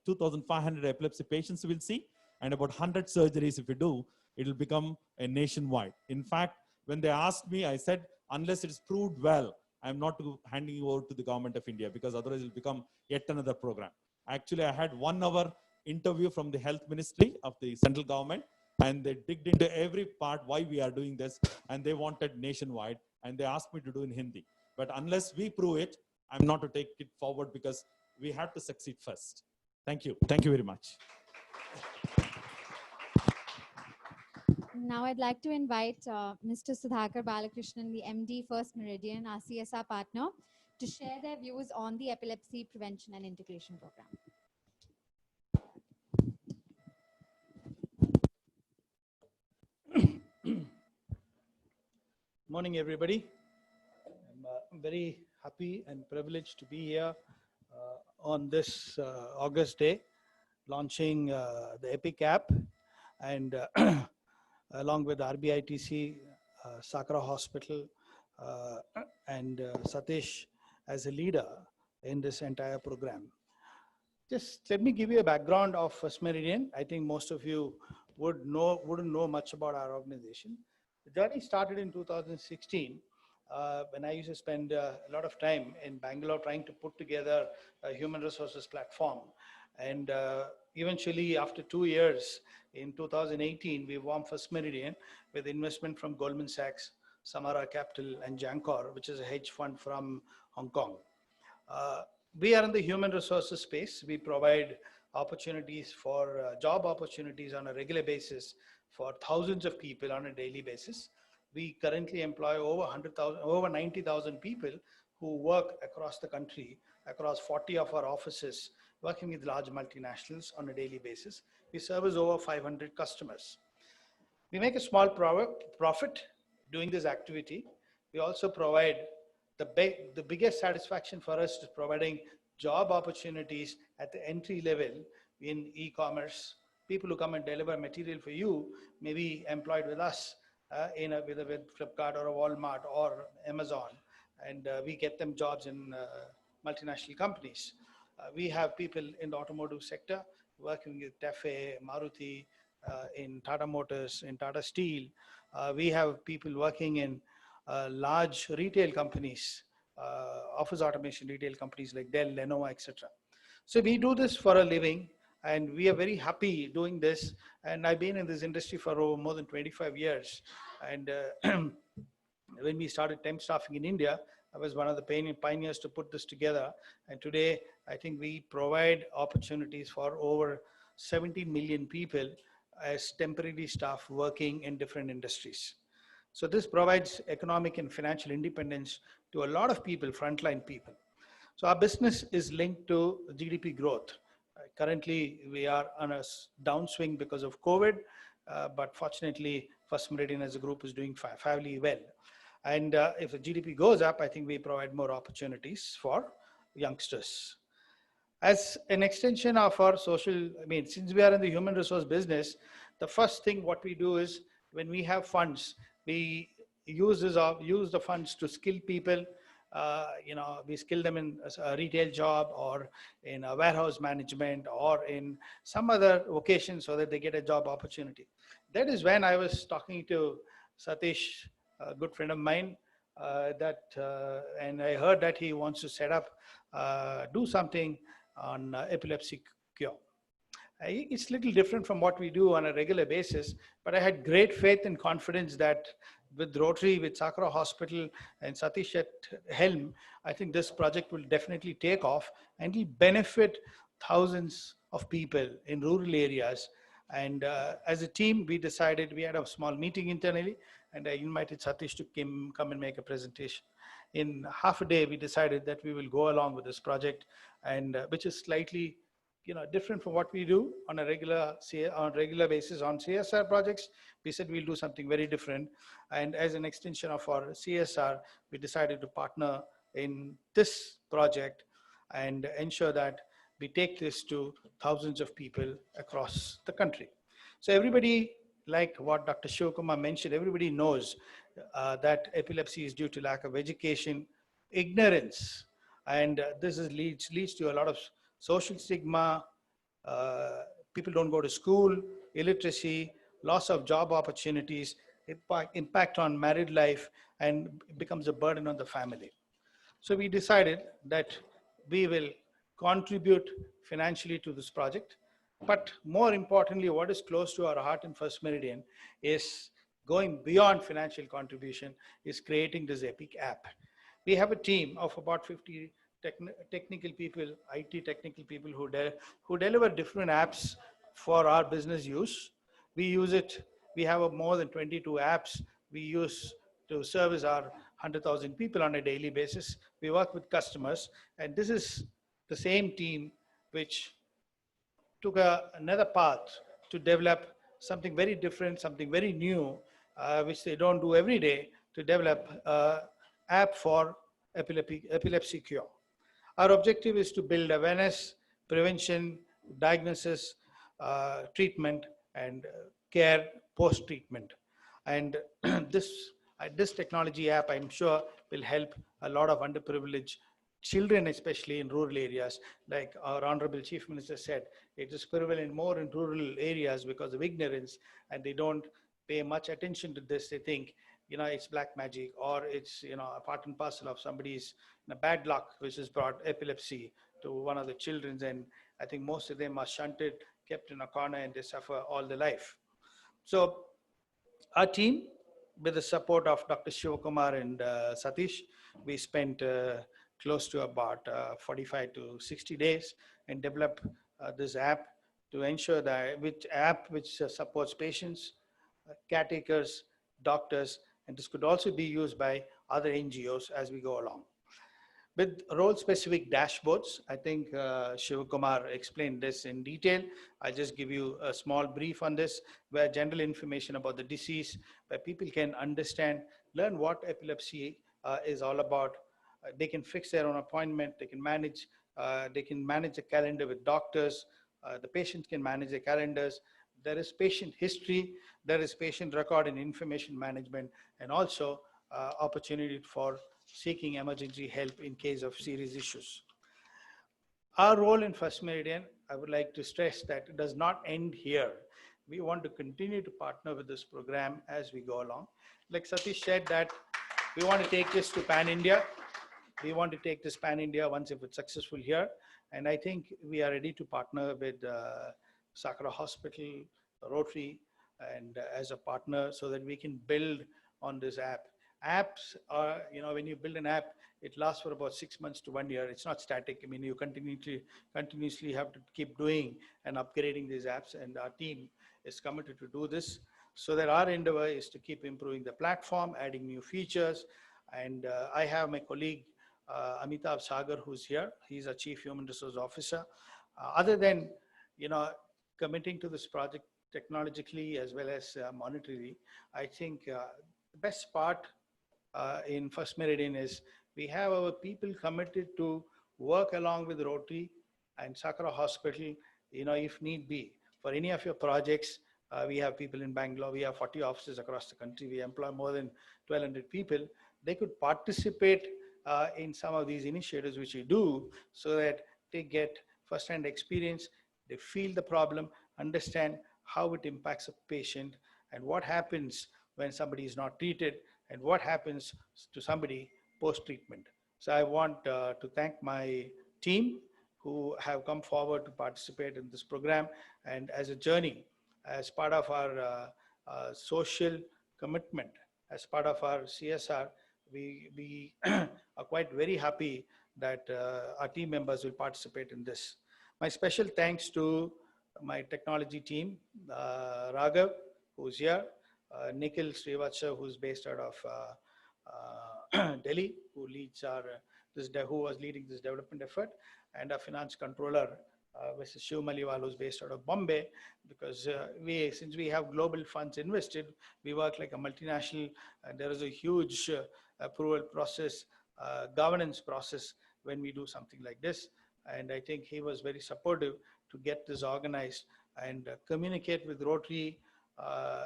2,500 epilepsy patients we'll see, and about 100 surgeries if we do, it will become a nationwide. In fact, when they asked me, I said, unless it is proved well, I'm not handing over to the government of India, because otherwise it will become yet another program. Actually, I had 1 hour interview from the health ministry of the central government, and they digged into every part why we are doing this, and they wanted nationwide, and they asked me to do in Hindi. But unless we prove it, I'm not to take it forward, because we have to succeed first. Thank you. Thank you very much. Now I'd like to invite Mr. Sudhakar Balakrishnan, the MD, First Meridian, our CSR partner, to share their views on the Epilepsy Prevention and Integration Program. Morning, everybody. I'm very happy and privileged to be here on this August day, launching the Epic app, and along with RBITC, Sakra Hospital, and Satish as a leader in this entire program. Just let me give you a background of First Meridian. I think most of you wouldn't know much about our organization. The journey started in 2016 when I used to spend a lot of time in Bangalore trying to put together a human resources platform. And eventually, after 2 years, in 2018, we formed First Meridian with investment from Goldman Sachs, Samara Capital, and Jancor, which is a hedge fund from Hong Kong. We are in the human resources space. We provide opportunities for job opportunities on a regular basis for thousands of people on a daily basis. We currently employ over 100,000, over 90,000 people who work across the country, across 40 of our offices, working with large multinationals on a daily basis. We service over 500 customers. We make a small profit doing this activity. We also provide the biggest satisfaction for us is providing job opportunities at the entry level in e-commerce. People who come and deliver material for you may be employed with us with Flipkart or a Walmart or Amazon, and we get them jobs in multinational companies. We have people in the automotive sector working with Tefe, Maruti, in Tata Motors, in Tata Steel. We have people working in large retail companies, office automation retail companies like Dell, Lenovo, etc. So we do this for a living, and we are very happy doing this. And I've been in this industry for more than 25 years. And when we started temp staffing in India, I was one of the pioneers to put this together. And today, I think we provide opportunities for over 70 million people as temporary staff working in different industries. So this provides economic and financial independence to a lot of people, frontline people. So our business is linked to GDP growth. Currently, we are on a downswing because of COVID, but fortunately, First Meridian as a group is doing fairly well. And if the GDP goes up, I think we provide more opportunities for youngsters. As an extension of our social, since we are in the human resource business, the first thing what we do is when we have funds, we use the funds to skill people. We skill them in a retail job or in a warehouse management or in some other vocation so that they get a job opportunity. That is when I was talking to Satish, a good friend of mine, and I heard that he wants to set up, do something on epilepsy cure. It's a little different from what we do on a regular basis, but I had great faith and confidence that with Rotary, with Sakra Hospital and Satish at helm, I think this project will definitely take off and will benefit thousands of people in rural areas. And as a team, we decided, we had a small meeting internally, and I invited Satish to come and make a presentation. In half a day, we decided that we will go along with this project, and which is slightly different from what we do on a regular basis on CSR projects. We said we'll do something very different. And as an extension of our CSR, we decided to partner in this project and ensure that we take this to thousands of people across the country. So everybody, like what Dr. Shivakumar mentioned, everybody knows that epilepsy is due to lack of education, ignorance, and this leads to a lot of social stigma. People don't go to school, illiteracy, loss of job opportunities, impact on married life, and becomes a burden on the family. So we decided that we will contribute financially to this project. But more importantly, what is close to our heart in First Meridian is going beyond financial contribution, is creating this Epic app. We have a team of about 50 technical people, IT technical people who deliver different apps for our business use. We use it. We have more than 22 apps we use to service our 100,000 people on a daily basis. We work with customers, and this is the same team which took another path to develop something very different, something very new, which they don't do every day, to develop an app for epilepsy cure. Our objective is to build awareness, prevention, diagnosis, treatment, and care post-treatment. And this technology app, I'm sure, will help a lot of underprivileged children, especially in rural areas. Like our Honorable Chief Minister said, it is prevalent more in rural areas because of ignorance, and they don't pay much attention to this. They think, it's black magic, or it's, a part and parcel of somebody's bad luck, which has brought epilepsy to one of the children. And I think most of them are shunted, kept in a corner, and they suffer all their life. So our team, with the support of Dr. Shivakumar and Satish, we spent close to about 45 to 60 days and develop this app to ensure that which supports patients, caretakers, doctors, and this could also be used by other NGOs as we go along. With role-specific dashboards, I think Shivakumar explained this in detail. I'll just give you a small brief on this, where general information about the disease, where people can understand, learn what epilepsy is all about. They can fix their own appointment. They can manage a calendar with doctors. The patient can manage their calendars. There is patient history. There is patient record and information management, and also opportunity for seeking emergency help in case of serious issues. Our role in First Meridian, I would like to stress that it does not end here. We want to continue to partner with this program as we go along. Like Satish said, that we want to take this to Pan-India. We want to take this Pan-India once if it's successful here. And I think we are ready to partner with Sakra Hospital, Rotary, and as a partner so that we can build on this app. Apps are, when you build an app, it lasts for about 6 months to 1 year. It's not static. I mean, you continuously have to keep doing and upgrading these apps, and our team is committed to do this. So that our endeavor is to keep improving the platform, adding new features. And I have my colleague, Amitabh Sagar, who's here. He's our Chief Human Resource Officer. Other than, committing to this project technologically as well as monetarily, I think the best part in First Meridian is we have our people committed to work along with Rotary and Sakra Hospital, if need be. For any of your projects, we have people in Bangalore, we have 40 offices across the country, we employ more than 1,200 people. They could participate in some of these initiatives which we do so that they get first-hand experience, they feel the problem, understand how it impacts a patient and what happens when somebody is not treated and what happens to somebody post-treatment. So I want to thank my team who have come forward to participate in this program, and as a journey, as part of our social commitment, as part of our CSR, we are quite very happy that our team members will participate in this. My special thanks to my technology team, Raghav, who's here, Nikhil Srivatsa, who's based out of Delhi, who leads who was leading this development effort, and our finance controller, Mrs. Shiv Maliwal, who's based out of Bombay, because since we have global funds invested, we work like a multinational, and there is a huge approval process, governance process when we do something like this. And I think he was very supportive to get this organized and communicate with Rotary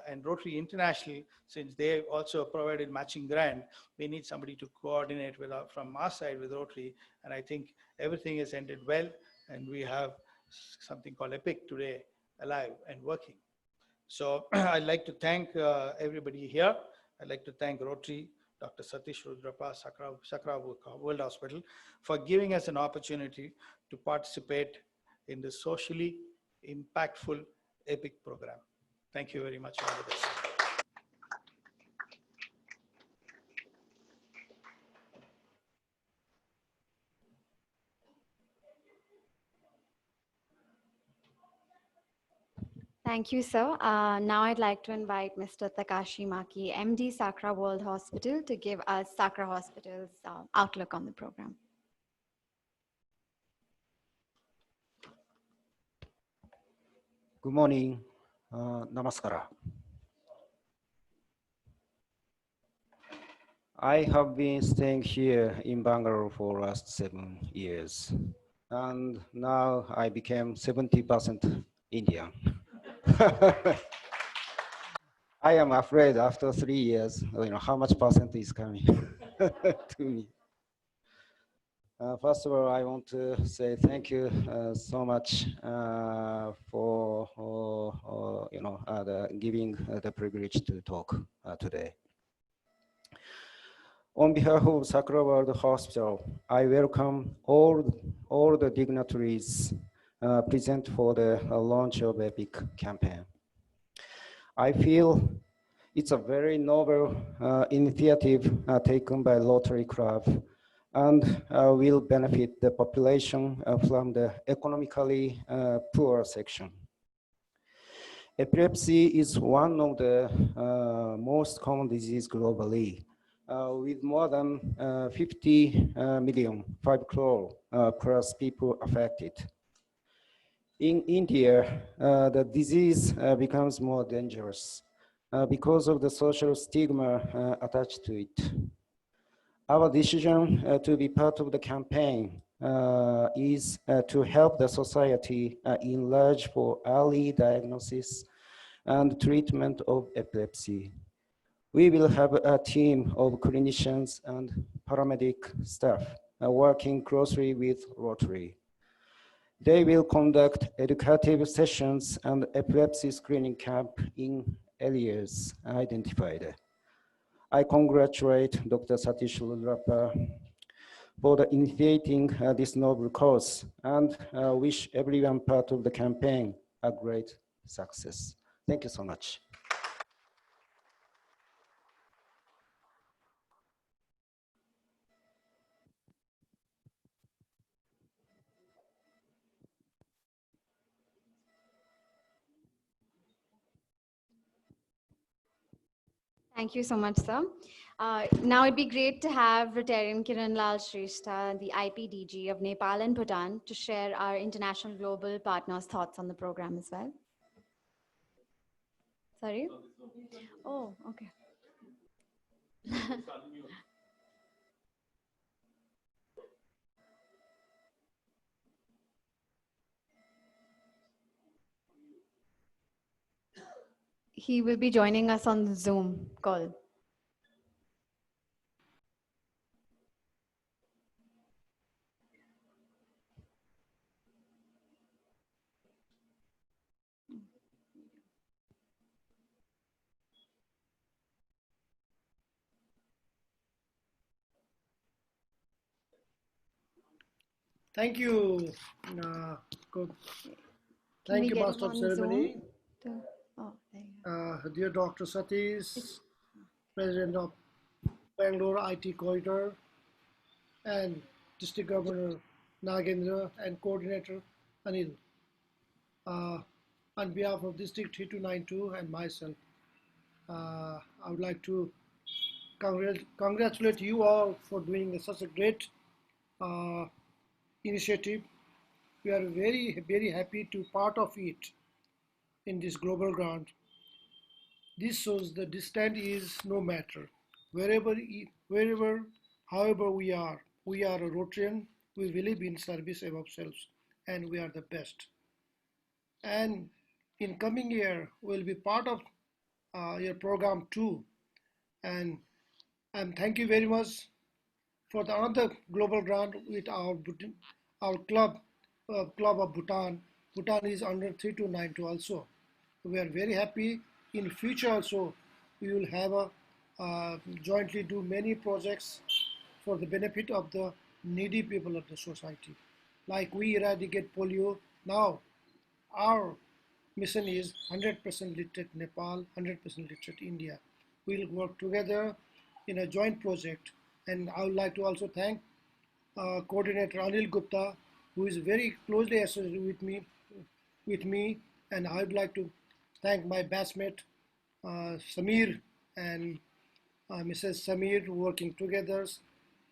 and Rotary International, since they also provided matching grant. We need somebody to coordinate with from our side with Rotary, and I think everything has ended well, and we have something called EPIC today alive and working. So I'd like to thank everybody here. I'd like to thank Rotary, Dr. Satish Rudrappa, Sakra World Hospital, for giving us an opportunity to participate in this socially impactful EPIC program. Thank you very much for this. Thank you, sir. Now I'd like to invite Mr. Takashi Maki, MD, Sakra World Hospital, to give us Sakra Hospital's outlook on the program. Good morning. Namaskara. I have been staying here in Bangalore for the last 7 years, and now I became 70% Indian. I am afraid after 3 years, how much percent is coming to me. First of all, I want to say thank you so much for giving the privilege to talk today. On behalf of Sakra World Hospital, I welcome all the dignitaries present for the launch of EPIC campaign. I feel it's a very novel initiative taken by Rotary Club, and will benefit the population from the economically poor section. Epilepsy is one of the most common diseases globally, with more than 50 million, 5 crore plus people affected. In India, the disease becomes more dangerous because of the social stigma attached to it. Our decision to be part of the campaign is to help the society enlarge for early diagnosis and treatment of epilepsy. We will have a team of clinicians and paramedic staff working closely with Rotary. They will conduct educative sessions and epilepsy screening camp in areas identified. I congratulate Dr. Satish Yediyurappa for initiating this noble cause and wish everyone part of the campaign a great success. Thank you so much. Thank you so much, sir. Now it'd be great to have Rotarian Kiran Lal Shrestha, the IPDG of Nepal and Bhutan, to share our international global partners' thoughts on the program as well. Sorry? Oh, okay. He will be joining us on the Zoom call. Thank you. Good. Thank you, Master of Ceremony. Oh, there you go. Dear Dr. Satish, President of Bangalore IT Corridor, and District Governor Nagendra, and Coordinator Anil. On behalf of District 3292 and myself, I would like to congratulate you all for doing such a great initiative. We are very, very happy to part of it in this global grant. This shows the distance is no matter. Wherever, however we are a Rotarian. We believe in service above selves, and we are the best. And in coming year, we'll be part of your program too. And thank you very much for the another global grant with our club of Bhutan. Bhutan is under 3292 also. We are very happy. In future also, we will have a jointly do many projects for the benefit of the needy people of the society. Like we eradicate polio. Now, our mission is 100% literate Nepal, 100% literate India. We will work together in a joint project. And I would like to also thank Coordinator Anil Gupta, who is very closely associated with me, and I would like to thank my batchmate Samir and Mrs. Samir working together,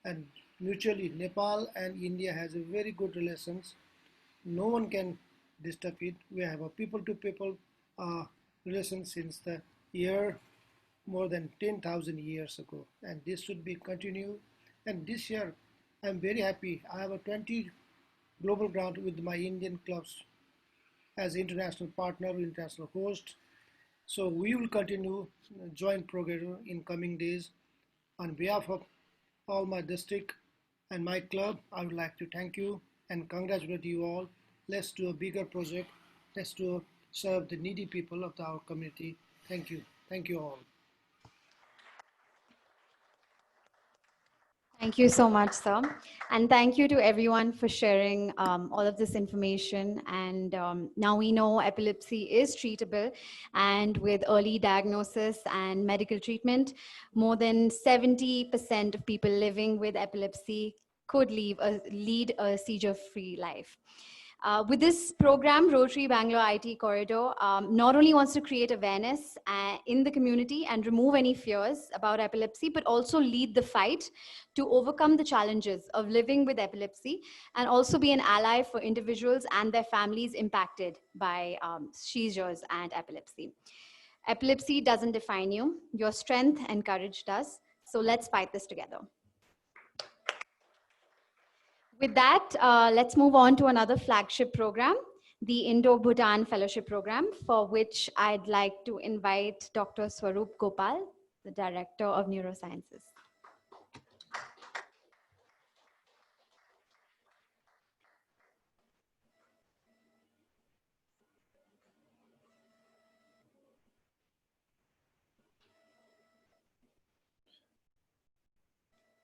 and mutually Nepal and India has a very good relations. No one can disturb it. We have a people-to-people relation since the year more than 10,000 years ago, and this should be continued. And this year, I'm very happy. I have a 20 global grant with my Indian clubs as international partner, international host. So we will continue joint program in coming days. On behalf of all my district and my club, I would like to thank you and congratulate you all. Let's do a bigger project. Let's do serve the needy people of our community. Thank you. Thank you all. Thank you so much, sir. And thank you to everyone for sharing all of this information. And now we know epilepsy is treatable, and with early diagnosis and medical treatment, more than 70% of people living with epilepsy could lead a seizure-free life. With this program, Rotary Bangalore IT Corridor not only wants to create awareness in the community and remove any fears about epilepsy, but also lead the fight to overcome the challenges of living with epilepsy and also be an ally for individuals and their families impacted by seizures and epilepsy. Epilepsy doesn't define you. Your strength and courage does. So let's fight this together. With that, let's move on to another flagship program, the Indo-Bhutan Fellowship Program, for which I'd like to invite Dr. Swaroop Gopal, the Director of Neurosciences.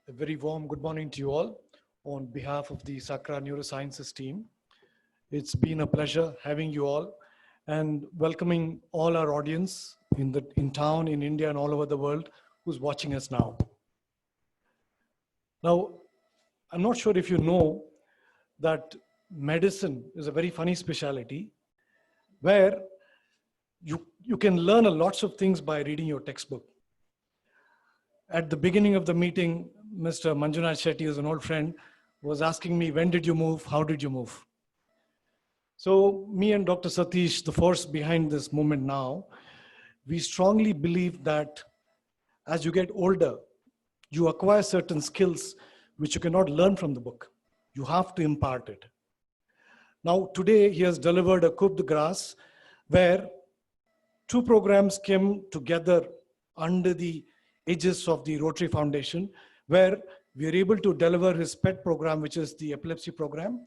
A very warm good morning to you all on behalf of the Sakra Neurosciences team. It's been a pleasure having you all and welcoming all our audience in town, in India and all over the world who's watching us now. Now, I'm not sure if you know that medicine is a very funny specialty where you can learn lots of things by reading your textbook. At the beginning of the meeting, Mr. Manjunath Shetty, who's an old friend, was asking me, when did you move? How did you move? So me and Dr. Satish, the force behind this movement now, we strongly believe that as you get older, you acquire certain skills which you cannot learn from the book. You have to impart it. Now, today he has delivered a coup de grace where two programs came together under the aegis of the Rotary Foundation, where we are able to deliver his pet program, which is the epilepsy program.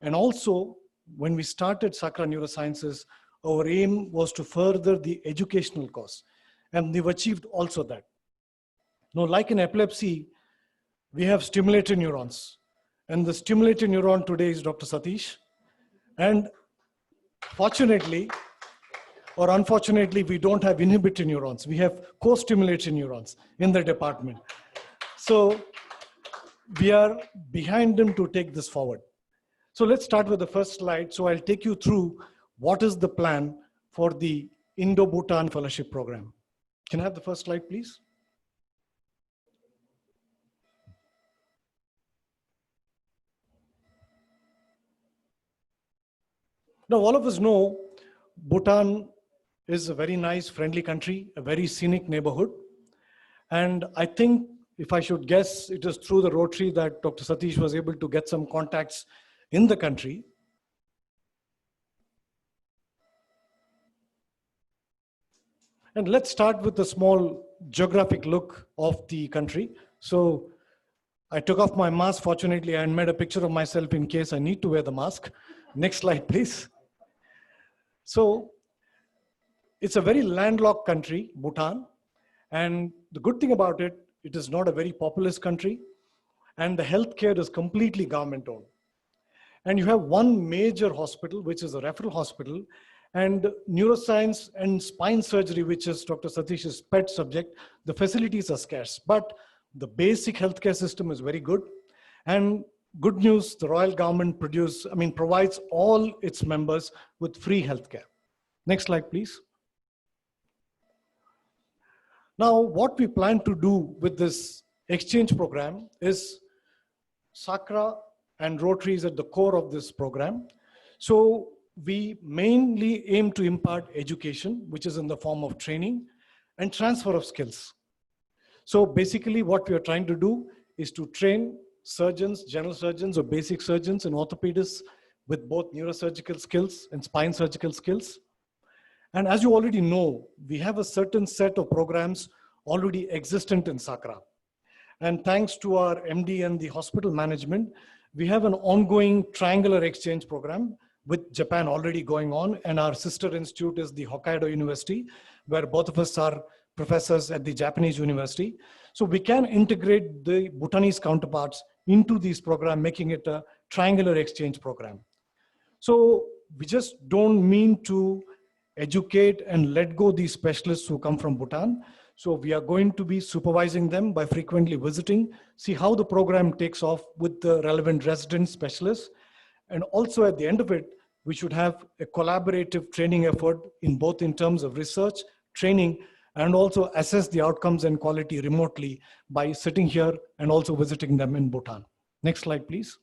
And also, when we started Sakra Neurosciences, our aim was to further the educational cause. And they've achieved also that. Now, like in epilepsy, we have stimulated neurons. And the stimulated neuron today is Dr. Satish. And fortunately, or unfortunately, we don't have inhibited neurons. We have co-stimulated neurons in the department. So we are behind them to take this forward. So let's start with the first slide. So I'll take you through what is the plan for the Indo-Bhutan Fellowship Program. Can I have the first slide, please? Now, all of us know Bhutan is a very nice, friendly country, a very scenic neighborhood. And I think, if I should guess, it is through the Rotary that Dr. Satish was able to get some contacts in the country. And let's start with a small geographic look of the country. So I took off my mask. Fortunately, I made a picture of myself in case I need to wear the mask. Next slide, please. So it's a very landlocked country, Bhutan. And the good thing about it, it is not a very populous country. And the healthcare is completely government owned. And you have one major hospital, which is a referral hospital. And neuroscience and spine surgery, which is Dr. Satish's pet subject, the facilities are scarce. But the basic healthcare system is very good. And good news, the royal government provides all its members with free healthcare. Next slide, please. Now, what we plan to do with this exchange program is Sakra and Rotary is at the core of this program. So we mainly aim to impart education, which is in the form of training and transfer of skills. So basically what we are trying to do is to train surgeons, general surgeons or basic surgeons and orthopedists with both neurosurgical skills and spine surgical skills. And as you already know, we have a certain set of programs already existent in Sakra. And thanks to our MD and the hospital management, we have an ongoing triangular exchange program with Japan already going on. And our sister institute is the Hokkaido University, where both of us are professors at the Japanese university. So we can integrate the Bhutanese counterparts into this program, making it a triangular exchange program. So we just don't mean to educate and let go these specialists who come from Bhutan. So we are going to be supervising them by frequently visiting, see how the program takes off with the relevant resident specialists. And also at the end of it, we should have a collaborative training effort in both in terms of research, training, and also assess the outcomes and quality remotely by sitting here and also visiting them in Bhutan. Next slide, please.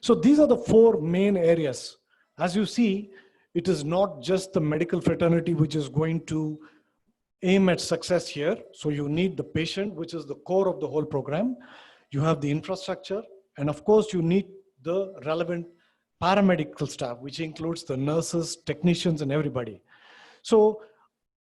So these are the four main areas. As you see, it is not just the medical fraternity which is going to aim at success here. So you need the patient, which is the core of the whole program. You have the infrastructure, and of course you need the relevant paramedical staff, which includes the nurses, technicians, and everybody. So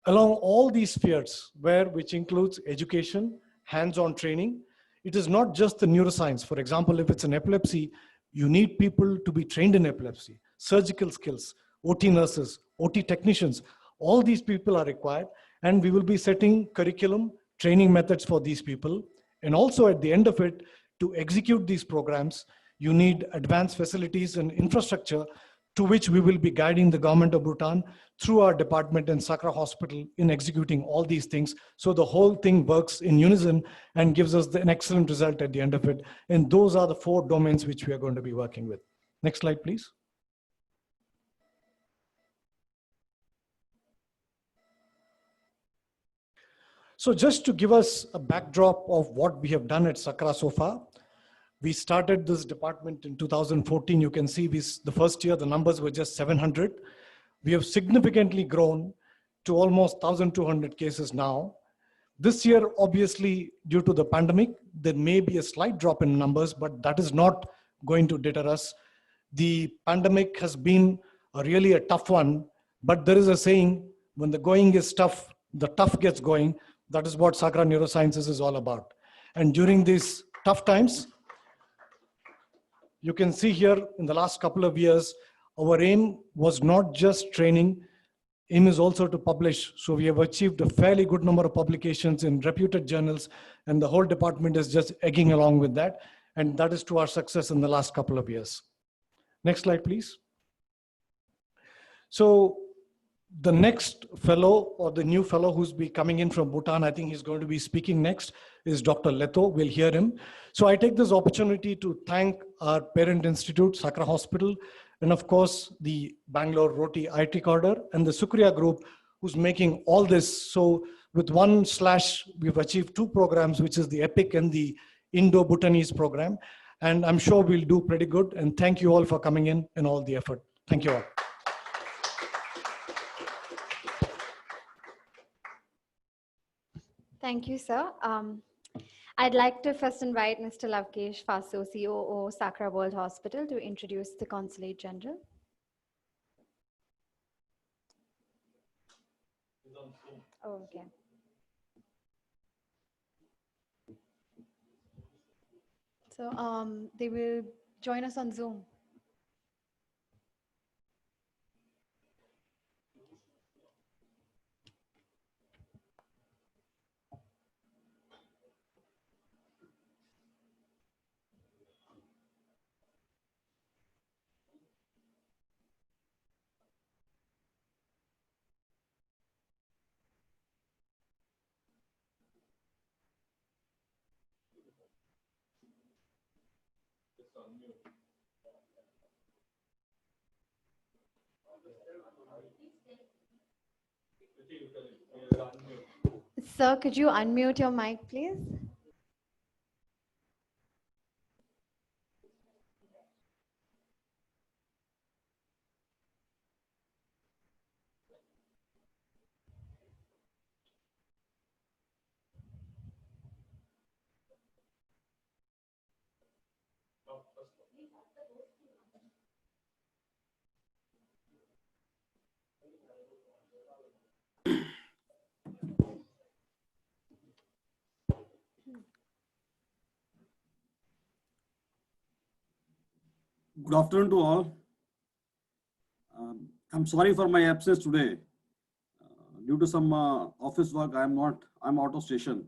along all these spheres, which includes education, hands-on training, it is not just the neuroscience. For example, if it's an epilepsy, you need people to be trained in epilepsy, surgical skills, OT nurses, OT technicians. All these people are required, and we will be setting curriculum, training methods for these people. And also at the end of it, to execute these programs, you need advanced facilities and infrastructure, to which we will be guiding the government of Bhutan through our department and Sakra Hospital in executing all these things. So the whole thing works in unison and gives us an excellent result at the end of it. And those are the four domains which we are going to be working with. Next slide, please. So just to give us a backdrop of what we have done at Sakra so far, we started this department in 2014. You can see the first year, the numbers were just 700. We have significantly grown to almost 1,200 cases now. This year, obviously, due to the pandemic, there may be a slight drop in numbers, but that is not going to deter us. The pandemic has been really a tough one, but there is a saying, when the going is tough, the tough gets going. That is what Sakra Neurosciences is all about. And during these tough times, you can see here in the last couple of years, our aim was not just training, aim is also to publish. So we have achieved a fairly good number of publications in reputed journals, and the whole department is just egging along with that. And that is to our success in the last couple of years. Next slide, please. So the next fellow, or the new fellow who's be coming in from Bhutan, I think he's going to be speaking next, is Dr. Leto. We'll hear him. So I take this opportunity to thank our parent institute, Sakra Hospital, and of course, the Bangalore Rotary IT Corridor and the Sukriya Group, who's making all this. So with one slash, we've achieved two programs, which is the EPIC and the Indo-Bhutanese program. And I'm sure we'll do pretty good. And thank you all for coming in and all the effort. Thank you all. Thank you, sir. I'd like to first invite Mr. Lavkesh Faso, COO, Sakra World Hospital, to introduce the Consulate General. Oh, okay. So they will join us on Zoom. Sir, could you unmute your mic, please? Good afternoon to all. I'm sorry for my absence today. Due to some office work, I'm out of station.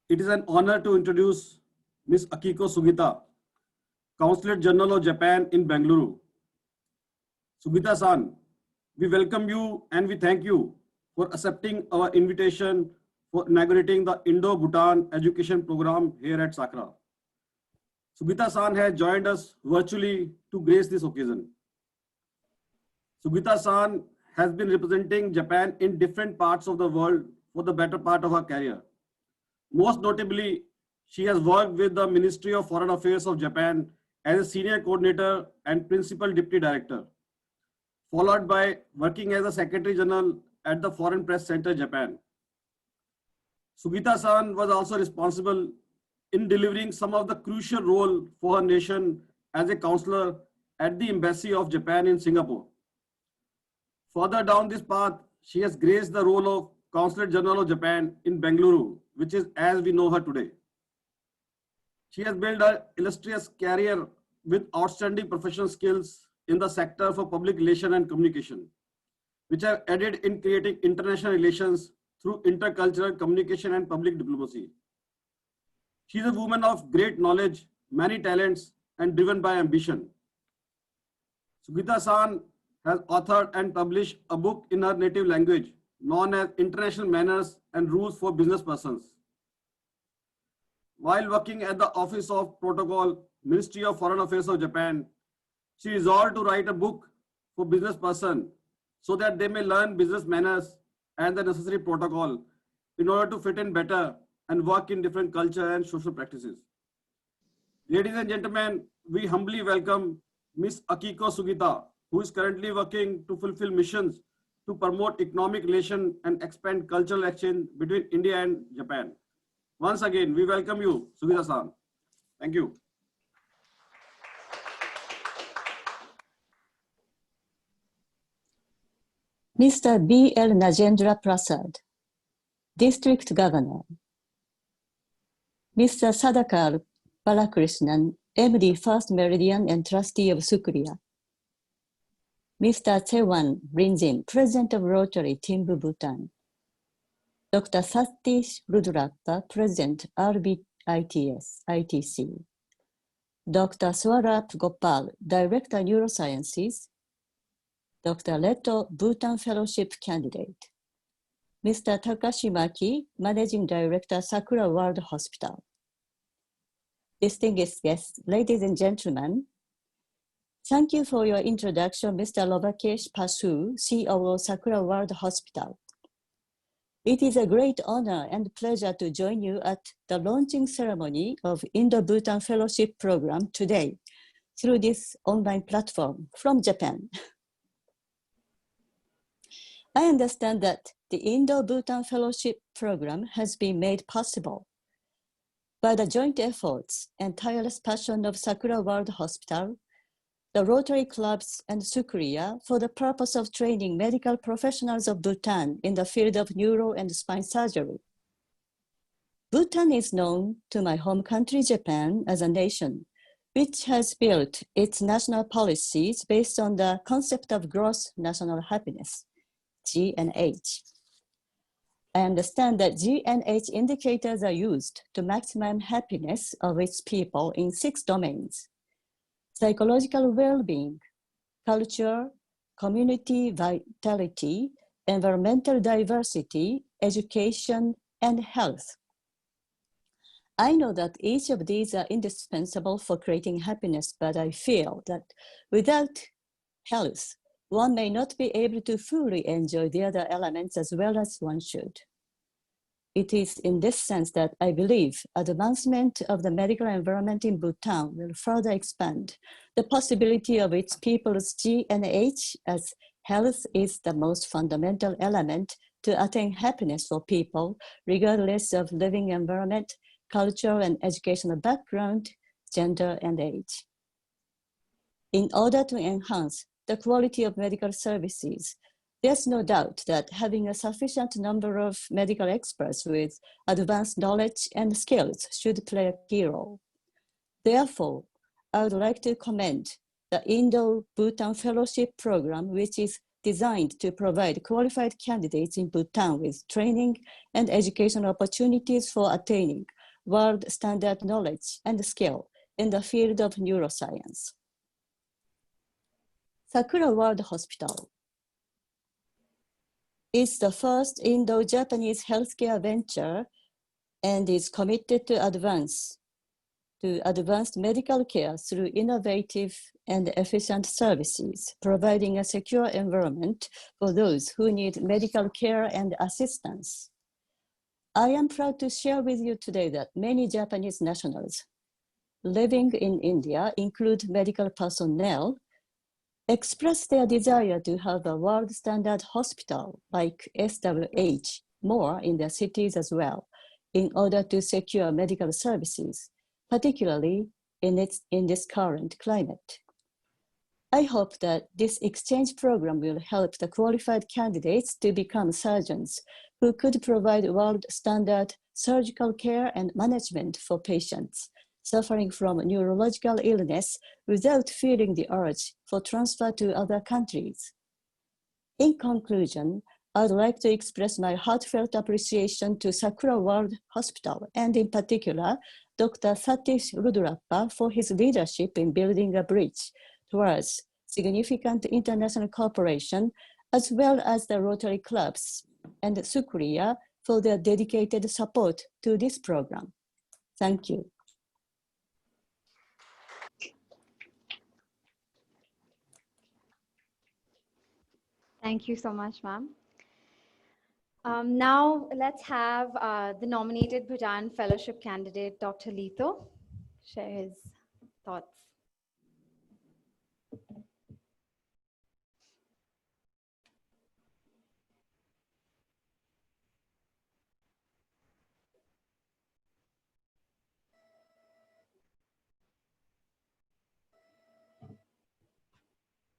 It is an honor to introduce Ms. Akiko Sugita, Consulate General of Japan in Bangalore. Sugita-san, we welcome you and we thank you for accepting our invitation for inaugurating the Indo-Bhutan education program here at Sakra. Sugita-san has joined us virtually to grace this occasion. Sugita-san has been representing Japan in different parts of the world for the better part of her career. Most notably, she has worked with the Ministry of Foreign Affairs of Japan as a senior coordinator and principal deputy director, followed by working as a Secretary General at the Foreign Press Center, Japan. Sugita-san was also responsible in delivering some of the crucial role for her nation as a counselor at the Embassy of Japan in Singapore. Further down this path, she has graced the role of Consulate General of Japan in Bangalore, which is as we know her today. She has built an illustrious career with outstanding professional skills in the sector for public relations and communication, which have aided in creating international relations through intercultural communication and public diplomacy. She is a woman of great knowledge, many talents, and driven by ambition. Sugita-san has authored and published a book in her native language known as International Manners and Rules for Business Persons. While working at the Office of Protocol, Ministry of Foreign Affairs of Japan, she resolved to write a book for business persons so that they may learn business manners and the necessary protocol in order to fit in better and work in different culture and social practices. Ladies and gentlemen, we humbly welcome Ms. Akiko Sugita, who is currently working to fulfill missions to promote economic relation and expand cultural exchange between India and Japan. Once again, we welcome you, Sugita-san. Thank you. Mr. B.L. Najendra Prasad, District Governor. Mr. Sadakar Balakrishnan, MD First Meridian and Trustee of Sukriya. Mr. Chewan Rinjin, President of Rotary, Timbu, Bhutan. Dr. Satish Rudrappa, President, RBITS, ITC. Dr. Swarap Gopal, Director, Neurosciences. Dr. Leto, Bhutan Fellowship Candidate. Mr. Takashi Maki, Managing Director, Sakura World Hospital. Distinguished guests, ladies and gentlemen, thank you for your introduction, Mr. Lobakesh Pasu, COO Sakura World Hospital. It is a great honor and pleasure to join you at the launching ceremony of Indo-Bhutan Fellowship Program today through this online platform from Japan. I understand that the Indo-Bhutan Fellowship Program has been made possible by the joint efforts and tireless passion of Sakura World Hospital, the Rotary Clubs, and Sukriya for the purpose of training medical professionals of Bhutan in the field of neuro and spine surgery. Bhutan is known to my home country, Japan, as a nation which has built its national policies based on the concept of gross national happiness, G&H. I understand that G&H indicators are used to maximum happiness of its people in 6 domains: psychological well-being, culture, community vitality, environmental diversity, education, and health. I know that each of these are indispensable for creating happiness, but I feel that without health, one may not be able to fully enjoy the other elements as well as one should. It is in this sense that I believe advancement of the medical environment in Bhutan will further expand the possibility of its people's G&H, as health is the most fundamental element to attain happiness for people, regardless of living environment, cultural and educational background, gender, and age. In order to enhance the quality of medical services, there's no doubt that having a sufficient number of medical experts with advanced knowledge and skills should play a key role. Therefore, I would like to commend the Indo-Bhutan Fellowship Program, which is designed to provide qualified candidates in Bhutan with training and educational opportunities for attaining world standard knowledge and skill in the field of neuroscience. Sakura World Hospital. is the first Indo-Japanese healthcare venture and is committed to advanced medical care through innovative and efficient services, providing a secure environment for those who need medical care and assistance. I am proud to share with you today that many Japanese nationals living in India, include medical personnel, express their desire to have a world standard hospital like SWH more in their cities as well, in order to secure medical services, particularly in this current climate. I hope that this exchange program will help the qualified candidates to become surgeons who could provide world standard surgical care and management for patients suffering from neurological illness without feeling the urge for transfer to other countries. In conclusion, I'd like to express my heartfelt appreciation to Sakura World Hospital and in particular, Dr. Satish Rudurappa for his leadership in building a bridge towards significant international cooperation, as well as the Rotary clubs and Sukriya for their dedicated support to this program. Thank you. Thank you so much, ma'am. Now let's have the nominated Bhutan Fellowship candidate, Dr. Lito, share his thoughts.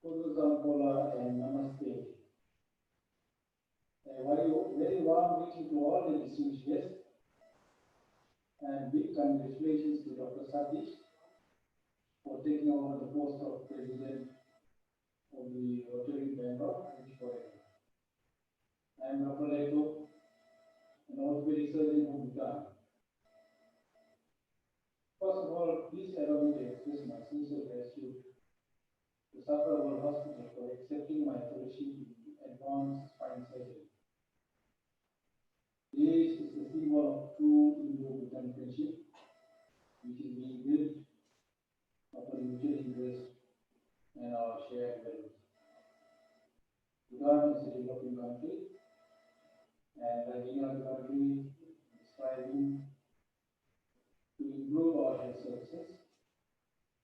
And namaste. A very warm greeting to all the distinguished guests and big congratulations to Dr. Satish for taking over the post of President of the Rotary Bangalore and forever. I am Dr. Leto, an orthopedic surgeon from Bhutan. First of all, please allow me to express my sincere gratitude to Sakura World Hospital for accepting my fellowship in advanced spine surgery. This is the symbol of true Indo-Bhutan friendship, which is being built upon mutual interest and our shared values. Bhutan is a developing country, and like any other country, is striving to improve our health services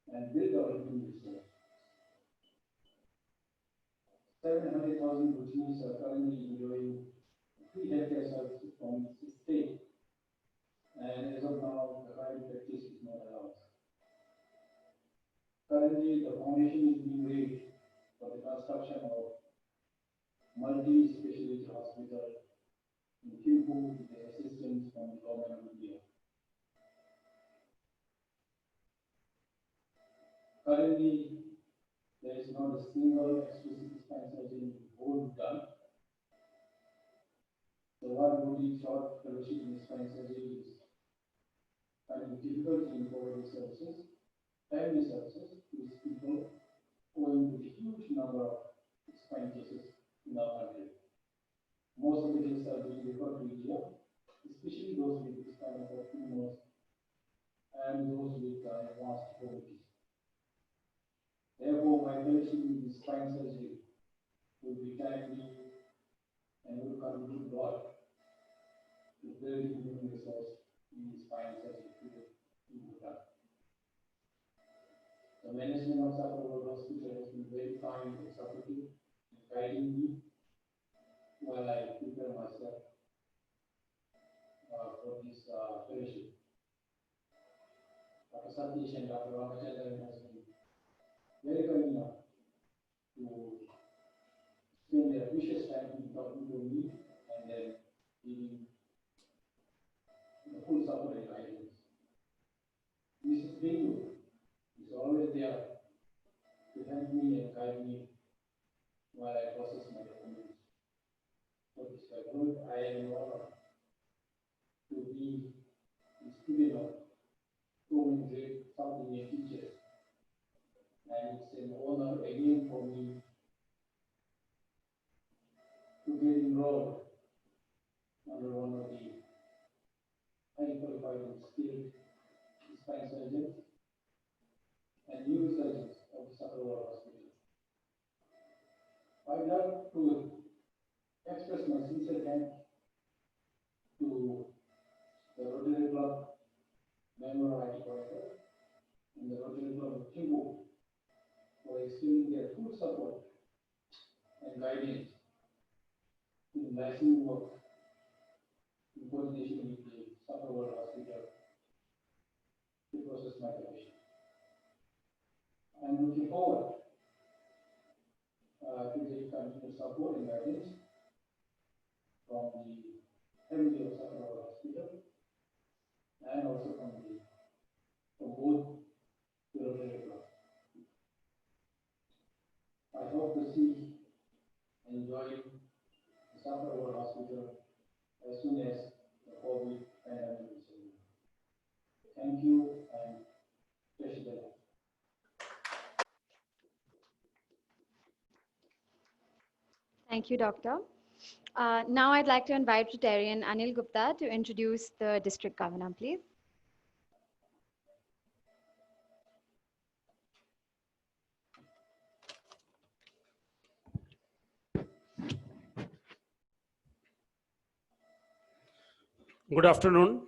and build our human resource. 700,000 Bhutanese are currently enjoying free healthcare services from the state, and as of now, the private practice is not allowed. Currently, the foundation is being laid for the construction of multi-specialty hospital in Thimphu with the assistance from the government of India. Currently, there is not a single exclusive spine surgeon in the whole Bhutan. The one who did short fellowship in spine surgery is finding difficulty in providing services, timely services to these people owing to the huge number of spine cases in our country. Most of the cases are being referred to India, especially those with spinal cord tumors and those with advanced deformities. Therefore, my fellowship in spine surgery will be timely and will contribute a lot to building human resource in the spine surgery field in Bhutan. The management of Sakura World Hospital has been very kind and supportive in guiding me while I prepare myself for this fellowship. Dr. Satish and Dr. Ramachandran has been very kind enough to spend their precious time in talking to me and then giving the full support and guidance. Mrs. Bindu is always there to help me and guide me while I process my documents. For this good, I am honored to be a student of so many great South Indian teachers. And it's an honor again for me to get enrolled enrolled under one of the highly qualified and skilled spine surgeons and neurosurgeons of the Sakharova Hospital. I'd like to express my sincere thanks to the Rotary Club, Bangalore IT Corridor, and the Rotary Club of Chibu for extending their full support and guidance in licensing work in coordination with the Sakharova Hospital to process my commission. I'm looking forward to the continued support and guidance from the MD of Sakharova Hospital and also from both the Rotary Club. I hope to see and enjoy the Sakharova Hospital as soon as the COVID pandemic is over. Thank you and Jai Shri Ram. Thank you, Doctor. Now I'd like to invite Rotarian Anil Gupta to introduce the district governor, please. Good afternoon.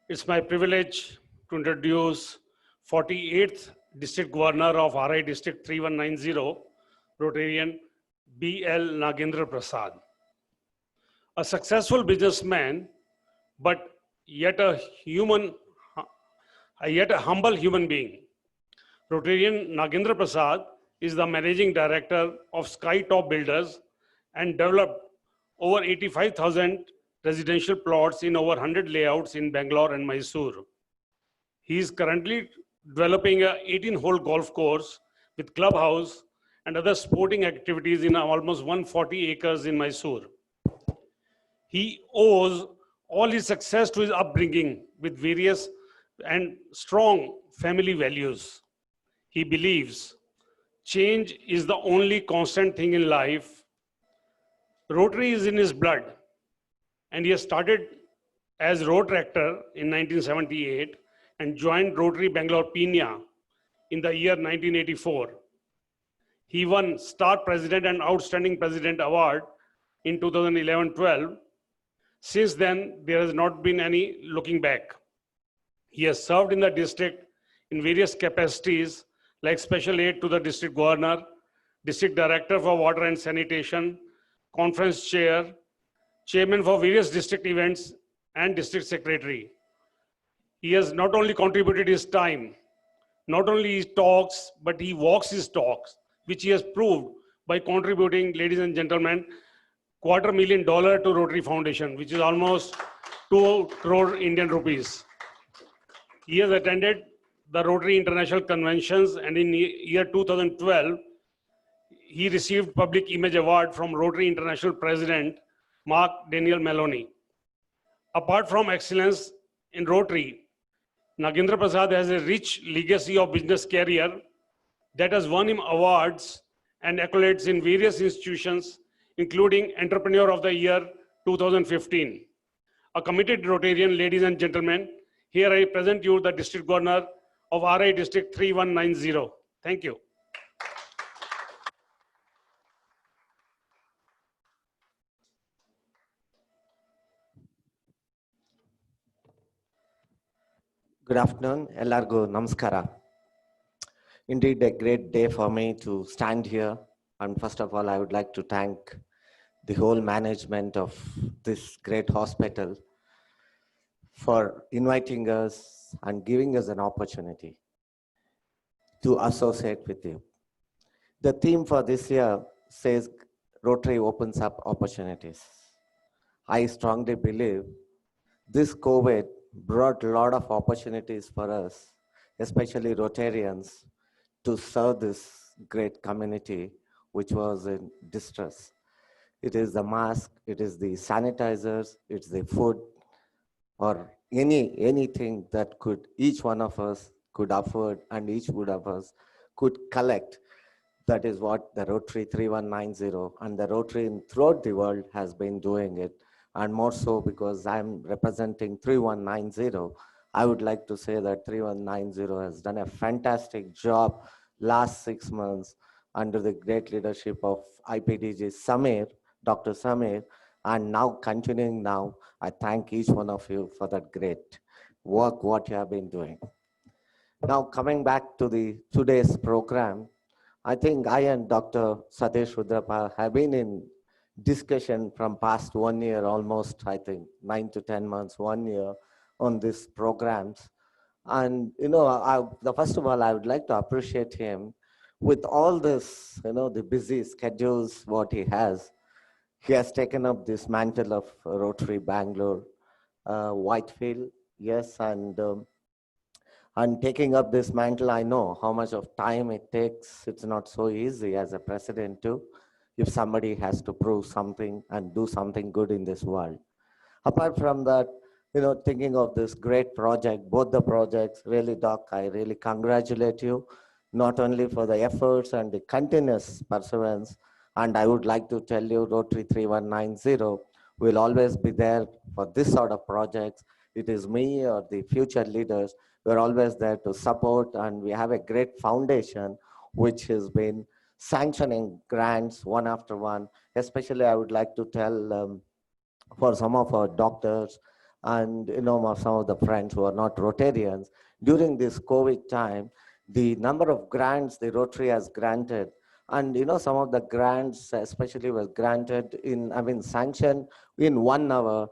It's my privilege to introduce 48th District Governor of RI District 3190, Rotarian B.L. Nagendra Prasad. A successful businessman, but yet a humble human being. Rotarian Nagendra Prasad is the managing director of Skytop Builders and developed over 85,000 residential plots in over 100 layouts in Bangalore and Mysore. He is currently developing a 18-hole golf course with clubhouse and other sporting activities in almost 140 acres in Mysore. He owes all his success to his upbringing with various and strong family values. He believes change is the only constant thing in life. Rotary is in his blood, and he has started as road tractor in 1978 and joined Rotary Bangalore Pina in the year 1984. He won Star President and Outstanding President Award in 2011-12. Since then, there has not been any looking back. He has served in the district in various capacities like Special Aide to the District Governor, District Director for Water and Sanitation, Conference Chair, Chairman for various district events, and District Secretary. He has not only contributed his time, not only his talks, but he walks his talks, which he has proved by contributing, ladies and gentlemen, $250,000 to Rotary Foundation, which is almost 2 crore Indian rupees. He has attended the Rotary International Conventions, and in year 2012, he received Public Image Award from Rotary International President Mark Daniel Maloney. Apart from excellence in Rotary, Nagendra Prasad has a rich legacy of business career that has won him awards and accolades in various institutions, including Entrepreneur of the Year 2015. A committed Rotarian, ladies and gentlemen, here I present you the District Governor of RI District 3190. Thank you. Good afternoon, Ellargu Namaskara. Indeed, a great day for me to stand here. And first of all, I would like to thank the whole management of this great hospital for inviting us and giving us an opportunity to associate with you. The theme for this year says Rotary opens up opportunities. I strongly believe this COVID brought a lot of opportunities for us, especially Rotarians, to serve this great community which was in distress. It is the mask, it is the sanitizers, it's the food, or anything that each one of us could afford and each one of us could collect. That is what the Rotary 3190 and the Rotary throughout the world has been doing it. And more so because I'm representing 3190, I would like to say that 3190 has done a fantastic job last 6 months under the great leadership of IPDG Samir, Dr. Samir, and now continuing now. I thank each one of you for that great work, what you have been doing. Now coming back to the today's program, I think I and Dr. Satish Rudrappa have been in discussion from past 1 year, almost, I think, 9 to 10 months, 1 year on these programs. And, the first of all, I would like to appreciate him with all this, the busy schedules, what he has. He has taken up this mantle of Rotary Bangalore, Whitefield, yes, and taking up this mantle, I know how much of time it takes. It's not so easy as a president too, if somebody has to prove something and do something good in this world. Apart from that, thinking of this great project, both the projects, really, Doc, I really congratulate you, not only for the efforts and the continuous perseverance, and I would like to tell you, Rotary 3190 will always be there for this sort of projects. It is me or the future leaders. We're always there to support, and we have a great foundation which has been sanctioning grants one after one. Especially, I would like to tell for some of our doctors and some of the friends who are not Rotarians, during this COVID time, the number of grants the Rotary has granted, and some of the grants especially was granted sanctioned in 1 hour,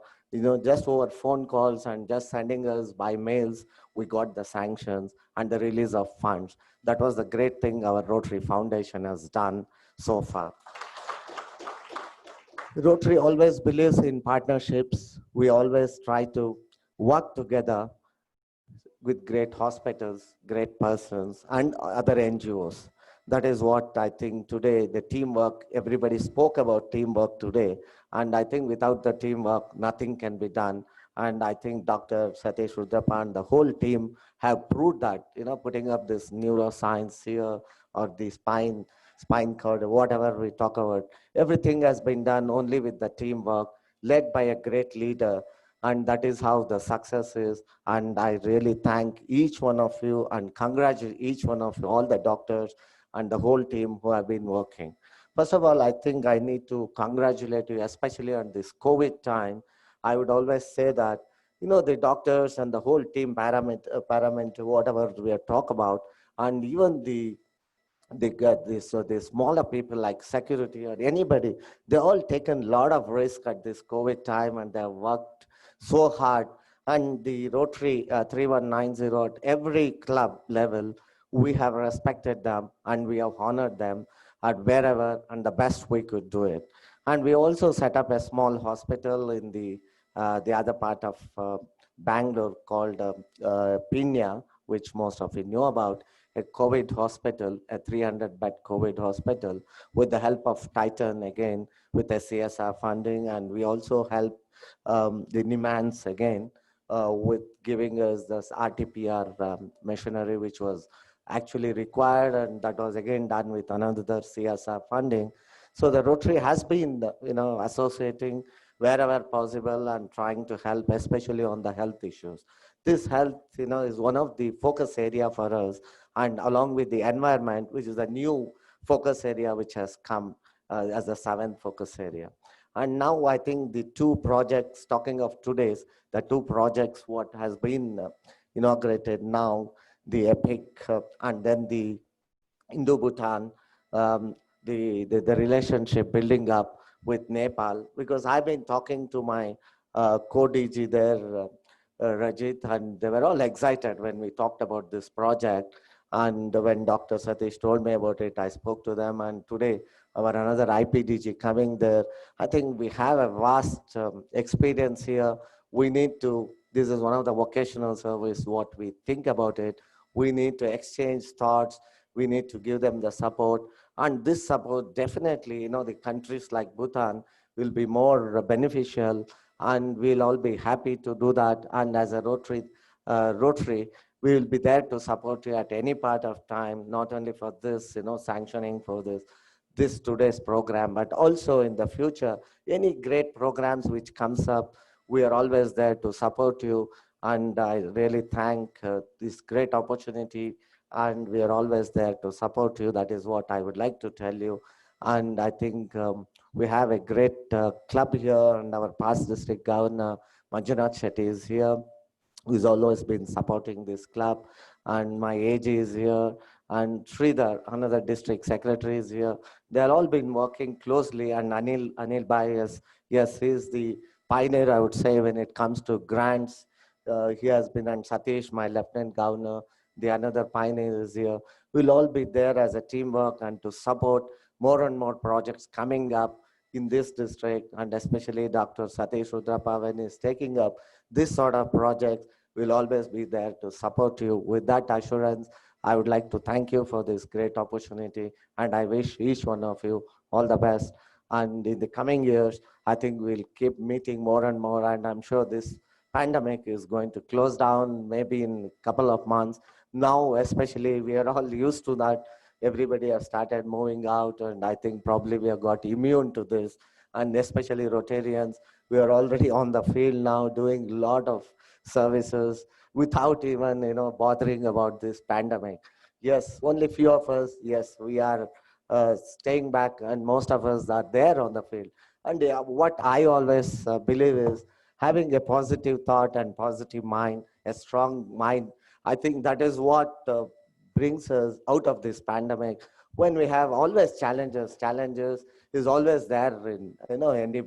just over phone calls and just sending us by mails, we got the sanctions and the release of funds. That was the great thing our Rotary Foundation has done so far. Rotary always believes in partnerships. We always try to work together with great hospitals, great persons, and other NGOs. That is what I think today, the teamwork, everybody spoke about teamwork today. And I think without the teamwork, nothing can be done. And I think Dr. Satish Rudrappa and the whole team have proved that, putting up this neuroscience here or the spine cord, whatever we talk about, everything has been done only with the teamwork, led by a great leader. And that is how the success is. And I really thank each one of you and congratulate each one of you, all the doctors and the whole team who have been working. First of all, I think I need to congratulate you, especially on this COVID time. I would always say that, the doctors and the whole team, parameter, whatever we talk about, and even the smaller people like security or anybody, they all taken a lot of risk at this COVID time, and they have worked so hard. And the Rotary 3190 at every club level, we have respected them and we have honored them at wherever and the best we could do it. And we also set up a small hospital in the other part of Bangalore called Pinya, which most of you know about, a COVID hospital, a 300-bed COVID hospital, with the help of Titan again, with the CSR funding. And we also help the NIMANS again with giving us this RT-PCR machinery, which was actually required, and that was again done with another CSR funding. So the Rotary has been, associating wherever possible and trying to help, especially on the health issues. This health, is one of the focus area for us, and along with the environment, which is a new focus area which has come as the 7th focus area. And now I think the 2 projects, talking of today's, the 2 projects what has been inaugurated now, the EPIC and then the Indo-Bhutan, the relationship building up with Nepal, because I've been talking to my co-DG there, Rajit, and they were all excited when we talked about this project. And when Dr. Satish told me about it, I spoke to them, and today our another IPDG coming there. I think we have a vast experience here. We need to, this is one of the vocational service, what we think about it. We need to exchange thoughts. We need to give them the support. And this support definitely, the countries like Bhutan will be more beneficial, and we'll all be happy to do that. And as a Rotary, Rotary, we will be there to support you at any part of time, not only for this, sanctioning for this today's program, but also in the future, any great programs which comes up, we are always there to support you. And I really thank this great opportunity, and we are always there to support you. That is what I would like to tell you. And I think we have a great club here, and our past district governor, Manjunath Shetty, is here, who's always been supporting this club. And my AG is here, and Sridhar, another district secretary, is here. They've all been working closely, and Anil Bhai, yes, he's the pioneer, I would say, when it comes to grants. He has been, and Satish, my lieutenant governor, the another pioneer is here. We'll all be there as a teamwork and to support more and more projects coming up in this district, and especially Dr. Satish Rudrappa, when he's taking up this sort of projects, we'll always be there to support you. With that assurance, I would like to thank you for this great opportunity, and I wish each one of you all the best. And in the coming years, I think we'll keep meeting more and more, and I'm sure this pandemic is going to close down maybe in a couple of months. Now, especially, we are all used to that. Everybody has started moving out, and I think probably we have got immune to this. And especially Rotarians, we are already on the field now doing a lot of services without even bothering about this pandemic. Yes, only few of us, yes, we are staying back, and most of us are there on the field. And what I always believe is having a positive thought and positive mind, a strong mind. I think that is what brings us out of this pandemic. When we have always challenges is always there in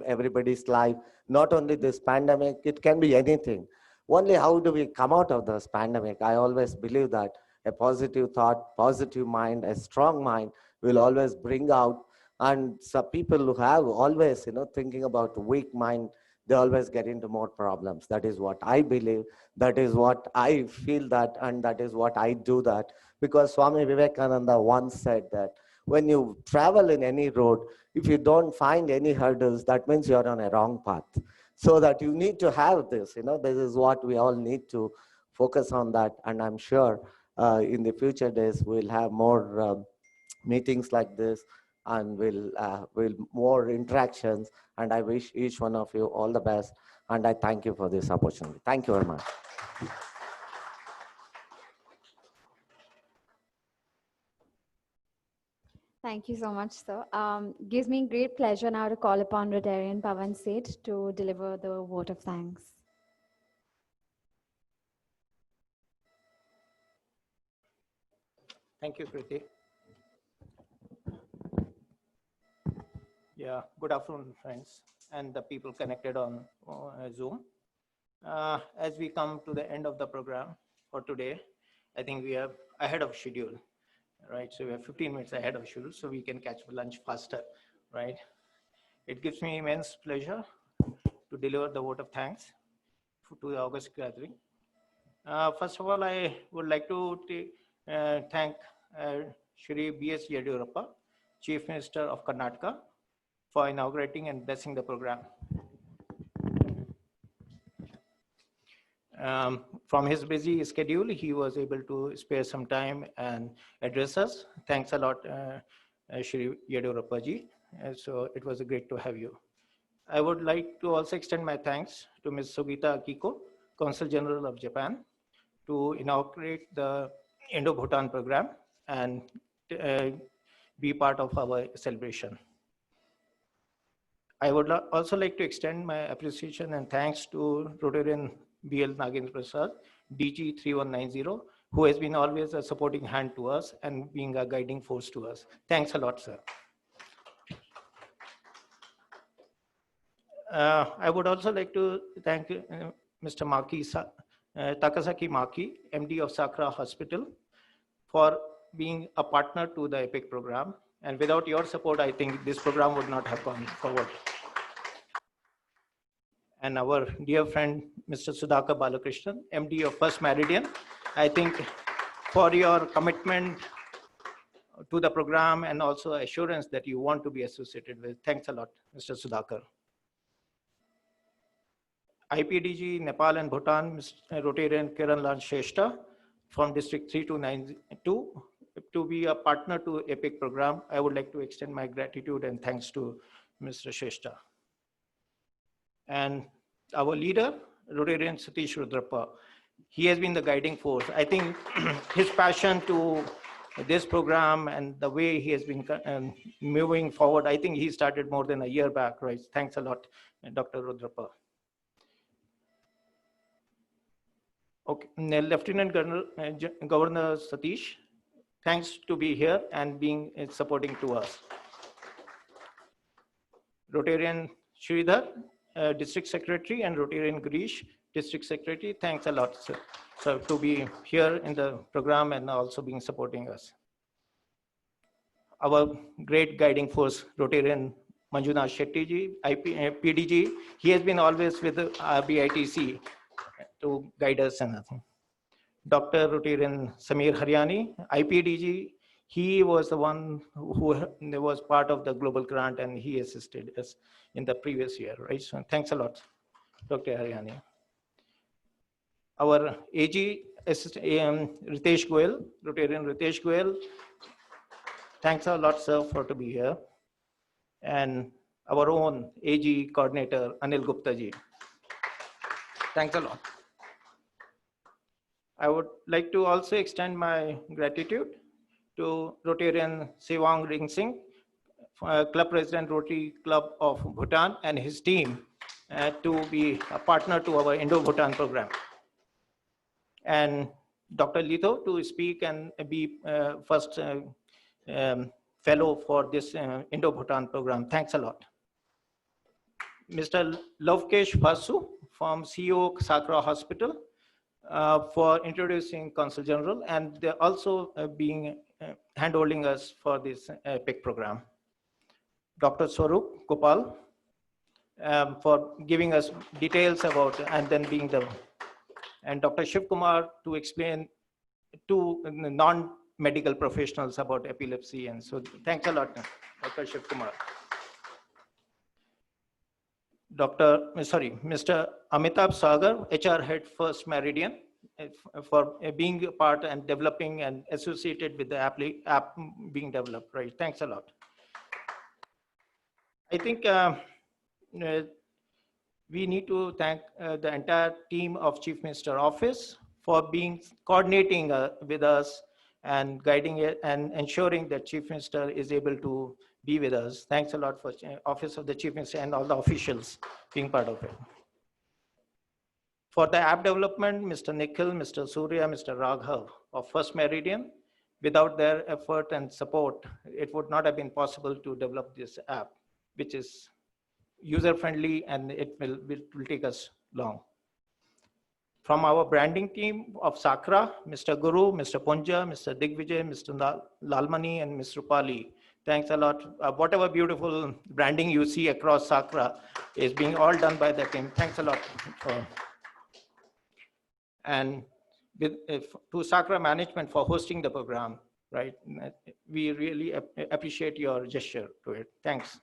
everybody's life. Not only this pandemic, it can be anything. Only how do we come out of this pandemic? I always believe that a positive thought, positive mind, a strong mind will always bring out. And some people who have always, thinking about weak mind, they always get into more problems. That is what I believe. That is what I feel that, and that is what I do that. Because Swami Vivekananda once said that when you travel in any road, if you don't find any hurdles, that means you're on a wrong path. So that you need to have this, this is what we all need to focus on that. And I'm sure in the future days, we'll have more meetings like this, and we'll more interactions. And I wish each one of you all the best. And I thank you for this opportunity. Thank you very much. Thank you so much, sir. Gives me great pleasure now to call upon Rotarian Pawan Seth to deliver the vote of thanks. Thank you, Kriti. Yeah, good afternoon, friends, and the people connected on Zoom. As we come to the end of the program for today, I think we are ahead of schedule, right? So we are 15 minutes ahead of schedule, so we can catch lunch faster, right? It gives me immense pleasure to deliver the vote of thanks to the August gathering. First of all, I would like to thank Shri B.S. Yediyurappa, Chief Minister of Karnataka, for inaugurating and blessing the program. From his busy schedule, he was able to spare some time and address us. Thanks a lot, Shri Yediyurappa ji. So it was great to have you. I would like to also extend my thanks to Ms. Sugita Akiko, Consul General of Japan, to inaugurate the Indo-Bhutan program and be part of our celebration. I would also like to extend my appreciation and thanks to Rotarian B.L. Nagendra Prasad, DG 3190, who has been always a supporting hand to us and being a guiding force to us. Thanks a lot, sir. I would also like to thank Mr. Takasaki Maki, MD of Sakura Hospital, for being a partner to the EPIC program. And without your support, I think this program would not have gone forward. And our dear friend, Mr. Sudhakar Balakrishnan, MD of First Meridian, I think for your commitment to the program and also assurance that you want to be associated with. Thanks a lot, Mr. Sudhakar. IPDG, Nepal and Bhutan, Rotarian Kiran Lal Shrestha from District 3292 to be a partner to EPIC program. I would like to extend my gratitude and thanks to Mr. Shrestha. And our leader, Rotarian Satish Rudrappa, he has been the guiding force. I think his passion to this program and the way he has been moving forward, I think he started more than a year back, right? Thanks a lot, Dr. Rudrappa. Okay, Lieutenant Governor Satish, thanks to be here and being supporting to us. Rotarian Sridhar, District Secretary, and Rotarian Girish, District Secretary, thanks a lot, sir. So to be here in the program and also being supporting us. Our great guiding force, Rotarian Manjunath Shetty ji, PDG, he has been always with the RBITC to guide us and nothing. Dr. Rotarian Samir Haryani, IPDG, he was the one who was part of the global grant and he assisted us in the previous year, right? So thanks a lot, Dr. Haryani. Our AG assistant, Ritesh Goel, Rotarian Ritesh Goel, thanks a lot, sir, for to be here. And our own AG coordinator, Anil Gupta ji. Thanks a lot. I would like to also extend my gratitude to Rotarian Sewang Ring Singh, Club President, Rotary Club of Bhutan, and his team to be a partner to our Indo-Bhutan program. And Dr. Lito to speak and be first fellow for this Indo-Bhutan program. Thanks a lot. Mr. Lavkesh Vasu from CEO Sakra Hospital for introducing Consul General, and they're also being handholding us for this EPIC program. Dr. Swarup Gopal for giving us details about and then being the, and Dr. Shiv Kumar to explain to non-medical professionals about epilepsy. And so thanks a lot, Dr. Shiv Kumar. Mr. Amitabh Sagar, HR Head First Meridian, for being a part and developing and associated with the app being developed, right? Thanks a lot. I think we need to thank the entire team of Chief Minister Office for being coordinating with us and guiding it and ensuring that Chief Minister is able to be with us. Thanks a lot for Office of the Chief Minister and all the officials being part of it. For the app development, Mr. Nikhil, Mr. Surya, Mr. Raghav of First Meridian, without their effort and support, it would not have been possible to develop this app, which is user-friendly and it will take us long. From our branding team of Sakra, Mr. Guru, Mr. Punja, Mr. Digvijay, Mr. Lalmani, and Mr. Rupali. Thanks a lot. Whatever beautiful branding you see across Sakra is being all done by the team. Thanks a lot. And to Sakra management for hosting the program, right? We really appreciate your gesture to it. Thanks.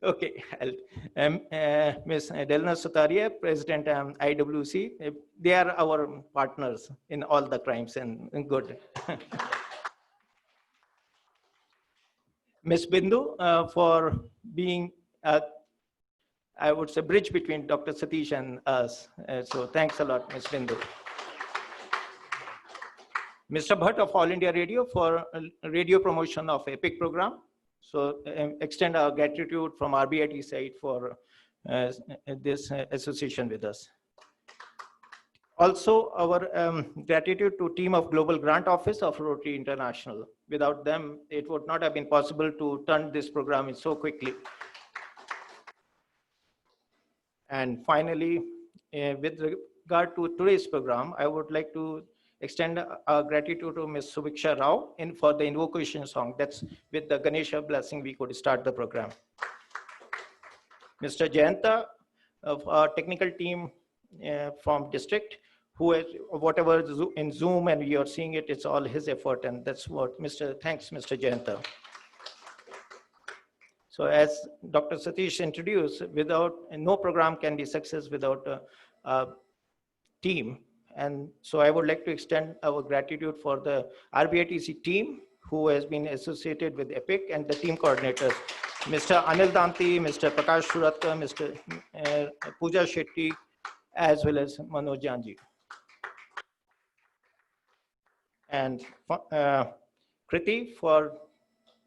Okay, Ms. Delna Sutaria, President IWC, they are our partners in all the crimes and good. Ms. Bindu for being, I would say, bridge between Dr. Satish and us. So thanks a lot, Ms. Bindu. Mr. Bhatt of All India Radio for radio promotion of EPIC program. So extend our gratitude from RBIT side for this association with us. Also, our gratitude to team of Global Grant Office of Rotary International. Without them, it would not have been possible to turn this program in so quickly. And finally, with regard to today's program, I would like to extend our gratitude to Ms. Subiksha Rao for the invocation song. That's with the Ganesha blessing, we could start the program. Mr. Jayanta of our technical team from district, who has, whatever in Zoom and you're seeing it, it's all his effort, and that's what thanks, Mr. Jayanta. So as Dr. Satish introduced, no program can be success without a team. And so I would like to extend our gratitude for the RBITC team who has been associated with EPIC and the team coordinators, Mr. Anil Danti, Mr. Prakash Suratka, Mr. Pooja Shetty, as well as Manoj Janji. And Kriti for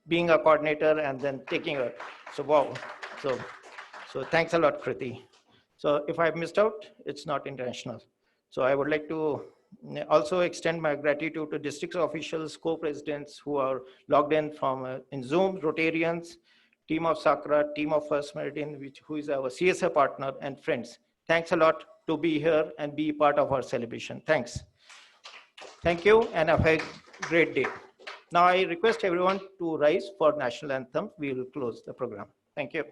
being a coordinator and then taking a, so wow. So thanks a lot, Kriti. So if I've missed out, it's not intentional. So I would like to also extend my gratitude to district officials, co-presidents who are logged in from in Zoom, Rotarians, team of Sakra, team of First Meridian, who is our CSA partner, and friends. Thanks a lot to be here and be part of our celebration. Thanks. Thank you and have a great day. Now I request everyone to rise for national anthem. We will close the program. Thank you.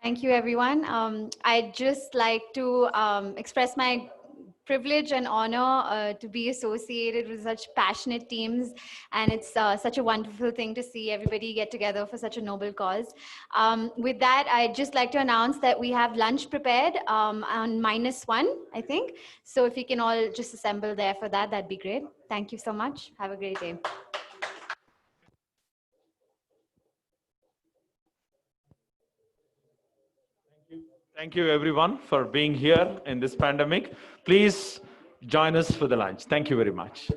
Thank you, everyone. I'd just like to express my privilege and honor to be associated with such passionate teams. And it's such a wonderful thing to see everybody get together for such a noble cause. With that, I'd just like to announce that we have lunch prepared on -1, I think. So if you can all just assemble there for that, that'd be great. Thank you so much. Have a great day. Thank you, everyone, for being here in this pandemic. Please join us for the lunch. Thank you very much.